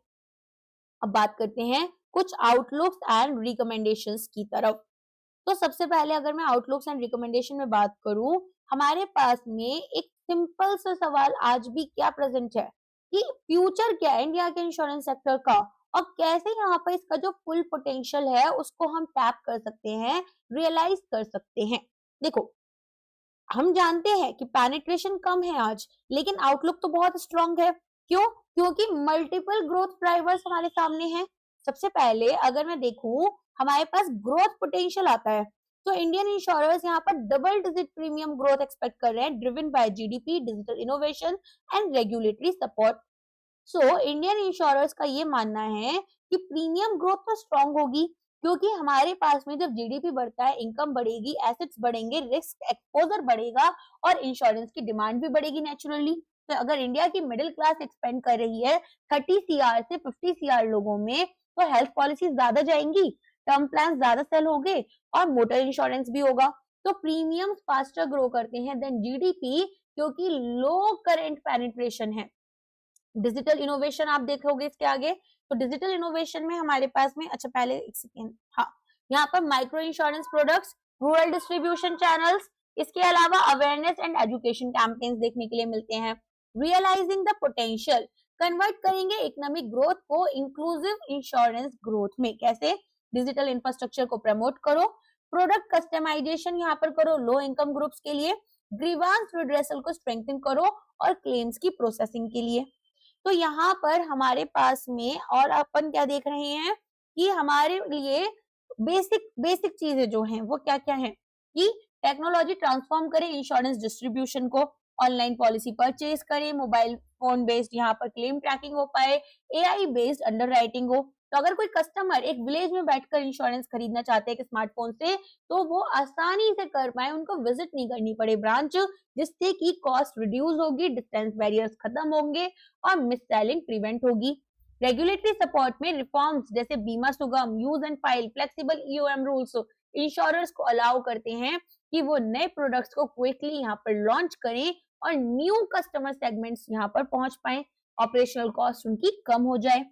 A: अब बात करते हैं कुछ आउटलुक्स एंड रिकमेंडेशंस की तरफ। तो सबसे पहले अगर मैं आउटलुक्स एंड रिकमेंडेशन में बात करूं, हमारे पास में एक सिंपल सा सवाल आज भी क्या प्रेजेंट है कि फ्यूचर क्या है इंडिया के इंश्योरेंस सेक्टर का और कैसे यहाँ पर इसका जो फुल पोटेंशियल है उसको हम टैप कर सकते हैं, रियलाइज कर सकते हैं। देखो, हम जानते हैं कि पेनिट्रेशन कम है आज, लेकिन आउटलुक तो बहुत स्ट्रांग है। क्यों? क्योंकि मल्टीपल ग्रोथ ड्राइवर्स हमारे सामने हैं। सबसे पहले अगर मैं देखूं, हमारे पास ग्रोथ पोटेंशियल आता है, तो इंडियन इंश्योरर्स यहाँ पर double digit premium growth expect कर रहे हैं, driven by GDP, digital innovation and regulatory support. So Indian insurers का ये मानना है कि प्रीमियम ग्रोथ तो स्ट्रांग होगी, क्योंकि हमारे पास में जब जीडीपी बढ़ता है, इनकम बढ़ेगी, एसेट्स बढ़ेंगे, रिस्क एक्सपोजर बढ़ेगा और इंश्योरेंस की डिमांड भी बढ़ेगी नेचुरली। तो अगर इंडिया की मिडिल क्लास एक्सपेंड कर रही है 30 सीआर से 50 सीआर लोगों में, तो हेल्थ पॉलिसी ज्यादा जाएंगी, टर्म प्लान ज्यादा सेल होंगे और मोटर इंश्योरेंस भी होगा। तो प्रीमियम्स फास्टर ग्रो करते हैं देन जीडीपी, क्योंकि लो करंट पेनिट्रेशन है। डिजिटल इनोवेशन आप देखोगे इसके आगे, तो डिजिटल इनोवेशन में हमारे पास में, अच्छा पहले एक सेकेंड, हाँ, यहाँ पर micro insurance products, rural distribution channels, इसके अलावा अवेयरनेस एंड एजुकेशन कैंपेन्स देखने के लिए मिलते हैं। रियलाइजिंग द पोटेंशियल, कन्वर्ट करेंगे इकोनॉमिक ग्रोथ को इंक्लूसिव इंश्योरेंस ग्रोथ में। कैसे? डिजिटल इंफ्रास्ट्रक्चर को प्रमोट करो, प्रोडक्ट कस्टमाइजेशन यहाँ पर करो लो इनकम ग्रुप्स के लिए, ग्रीवांस रिड्रेसल को स्ट्रेंथन करो और क्लेम्स की प्रोसेसिंग के लिए। तो यहाँ पर हमारे पास में और अपन क्या देख रहे हैं कि हमारे लिए बेसिक चीजें जो हैं वो क्या क्या हैं कि टेक्नोलॉजी ट्रांसफॉर्म करे इंश्योरेंस डिस्ट्रीब्यूशन को, ऑनलाइन पॉलिसी परचेज करें, मोबाइल फोन बेस्ड यहाँ पर क्लेम ट्रैकिंग हो पाए, एआई बेस्ड अंडरराइटिंग हो। तो अगर कोई कस्टमर एक विलेज में बैठकर इंश्योरेंस खरीदना चाहते हैं एक स्मार्टफोन से, तो वो आसानी से कर पाए, उनको विजिट नहीं करनी पड़े ब्रांच, जिससे कि कॉस्ट रिड्यूस होगी, डिस्टेंस बैरियर्स खत्म होंगे और मिस सेलिंग प्रिवेंट होगी। रेगुलेटरी सपोर्ट में रिफॉर्म्स जैसे बीमा सुगम, use and file, flexible EOM rules insurers को अलाउ करते हैं कि वो नए प्रोडक्ट्स को क्विकली यहाँ पर लॉन्च करें और न्यू कस्टमर सेगमेंट्स यहाँ पर पहुंच पाए, ऑपरेशनल कॉस्ट उनकी कम हो जाए।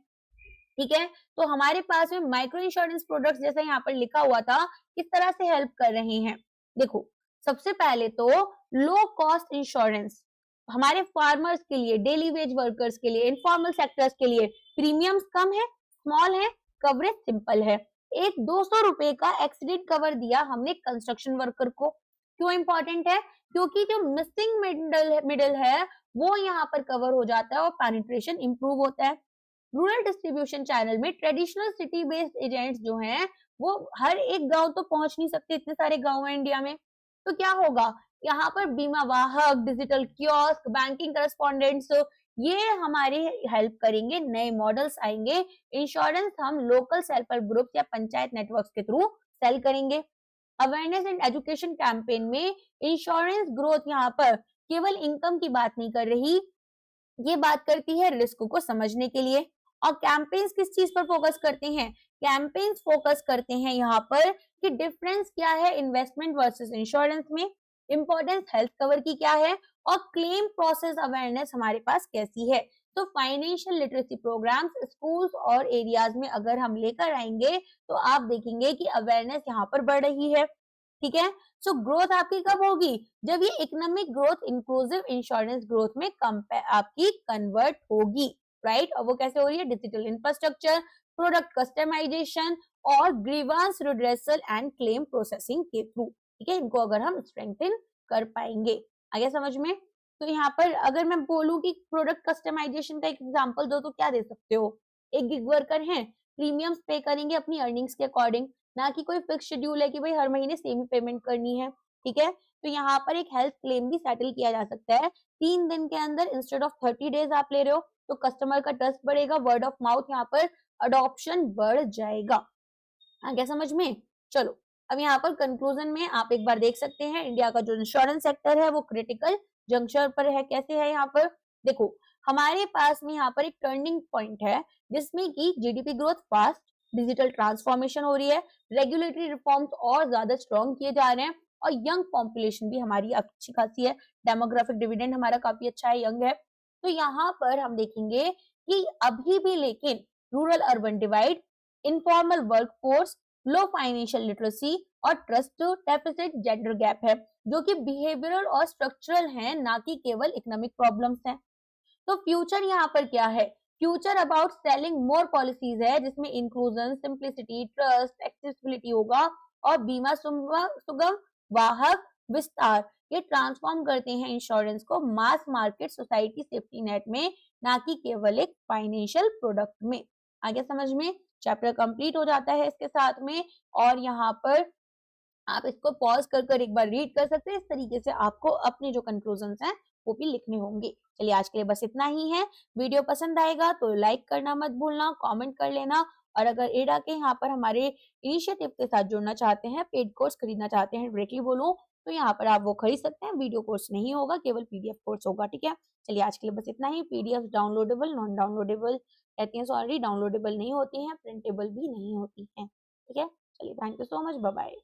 A: ठीक है, तो हमारे पास में माइक्रो इंश्योरेंस प्रोडक्ट्स जैसा यहाँ पर लिखा हुआ था किस तरह से हेल्प कर रहे हैं। देखो, सबसे पहले तो लो कॉस्ट इंश्योरेंस हमारे फार्मर्स के लिए, डेली वेज वर्कर्स के लिए, इनफॉर्मल सेक्टर्स के लिए प्रीमियम्स कम है, स्मॉल है, कवरेज सिंपल है। एक 200 रुपए का एक्सीडेंट कवर दिया हमने कंस्ट्रक्शन वर्कर को। क्यों इंपॉर्टेंट है? क्योंकि जो मिसिंग मिडल है वो यहाँ पर कवर हो जाता है और पेनिट्रेशन इंप्रूव होता है। रूरल डिस्ट्रीब्यूशन चैनल में ट्रेडिशनल सिटी बेस्ड एजेंट्स जो हैं वो हर एक गांव तो पहुंच नहीं सकते, इतने सारे गांव हैं इंडिया में। तो क्या होगा, यहाँ पर बीमा वाहक, डिजिटल कियोस्क, बैंकिंग करस्पॉन्डेंट्स, ये हमारी हेल्प करेंगे। नए मॉडल्स आएंगे, इंश्योरेंस हम लोकल सेल्फ हेल्प ग्रुप या पंचायत नेटवर्क के थ्रू सेल करेंगे। अवेयरनेस एंड एजुकेशन कैंपेन में इंश्योरेंस ग्रोथ यहाँ पर केवल इनकम की बात नहीं कर रही, ये बात करती है रिस्क को समझने के लिए। और कैंपेन्स किस चीज पर फोकस करते हैं? कैंपेन्स फोकस करते हैं यहाँ पर कि डिफरेंस क्या है इन्वेस्टमेंट वर्सेस इंश्योरेंस में, इंपॉर्टेंस हेल्थ कवर की क्या है, और क्लेम प्रोसेस अवेयरनेस हमारे पास कैसी है। तो फाइनेंशियल लिटरेसी प्रोग्राम्स स्कूल्स और एरियाज में अगर हम लेकर आएंगे तो आप देखेंगे कि अवेयरनेस यहाँ पर बढ़ रही है। ठीक है, सो ग्रोथ आपकी कब होगी? जब ये economic growth inclusive insurance growth में आपकी कन्वर्ट होगी, राइट। और वो कैसे हो रही है? डिजिटल इंफ्रास्ट्रक्चर, प्रोडक्ट कस्टमाइजेशन और grievance redressal and claim processing के थ्रू। ठीक है, इनको अगर हम स्ट्रेंथन कर पाएंगे। आगे समझ में? तो यहाँ पर अगर मैं बोलूं कि प्रोडक्ट कस्टमाइजेशन का एक एग्जांपल दो तो क्या दे सकते हो? एक गिग वर्कर हैं, प्रीमियम्स पे करेंगे अपनी अर्निंग्स के अकॉर्डिंग, ना कि कोई फिक्स शेड्यूल है कि भाई हर महीने सेम ही पेमेंट करनी है। ठीक है, तो यहाँ पर एक हेल्थ क्लेम भी सेटल किया जा सकता है 3 दिन के अंदर, इंस्टेड ऑफ 30 डेज आप ले रहे हो, तो कस्टमर का ट्रस्ट बढ़ेगा, वर्ड ऑफ माउथ यहाँ पर अडॉप्शन बढ़ जाएगा। आगे समझ में? चलो, अब यहाँ पर कंक्लूजन में आप एक बार देख सकते हैं इंडिया का जो इंश्योरेंस सेक्टर है वो क्रिटिकल जंक्शन पर है। कैसे है? यहाँ पर देखो, हमारे पास में यहाँ पर एक टर्निंग पॉइंट है जिसमें कि GDP growth fast, digital transformation हो रही है, रेगुलेटरी रिफॉर्म्स और ज्यादा स्ट्रॉन्ग किए जा रहे हैं, और यंग पॉपुलेशन भी हमारी अच्छी खासी है, डेमोग्राफिक डिविडेंड हमारा काफी अच्छा है, यंग है। तो यहाँ पर हम देखेंगे कि अभी भी लेकिन rural urban divide, informal workforce, low financial literacy और ट्रस्ट डेफिसिट, जेंडर गैप है, जो कि बिहेवियरल और स्ट्रक्चरल हैं, ना कि केवल इकोनॉमिक प्रॉब्लम्स हैं। तो फ्यूचर यहाँ पर क्या है? Future about selling more policies है, जिसमें इंक्लूजन, सिंप्लिसिटी, ट्रस्ट, एक्सेसिबिलिटी होगा, और बीमा सुगम, वाहक, विस्तार, ये ट्रांसफॉर्म करते हैं इंश्योरेंस को mass market society safety net में, ना कि केवल एक फाइनेंशियल प्रोडक्ट में। आगे समझ में? चैप्टर कंप्लीट हो जाता है इसके साथ में, और यहाँ पर आप इसको पॉज कर एक बार रीड कर सकते हैं। इस तरीके से आपको अपने जो कंक्लूजन्स हैं वो भी लिखने होंगे। चलिए, आज के लिए बस इतना ही है। वीडियो पसंद आएगा तो लाइक करना मत भूलना, कमेंट कर लेना, और अगर एडा के यहाँ पर हमारे इनिशिएटिव के साथ जुड़ना चाहते हैं, पेड कोर्स खरीदना चाहते हैं, डायरेक्टली बोलूं तो यहाँ पर आप वो खरीद सकते हैं। वीडियो कोर्स नहीं होगा, केवल पीडीएफ कोर्स होगा। ठीक है, चलिए आज के लिए बस इतना ही। पीडीएफ डाउनलोडेबल, नॉन डाउनलोडेबल रहती है, सॉरी डाउनलोडेबल नहीं होती हैं, प्रिंटेबल भी नहीं होती हैं। ठीक है, चलिए, thank you so much, bye bye.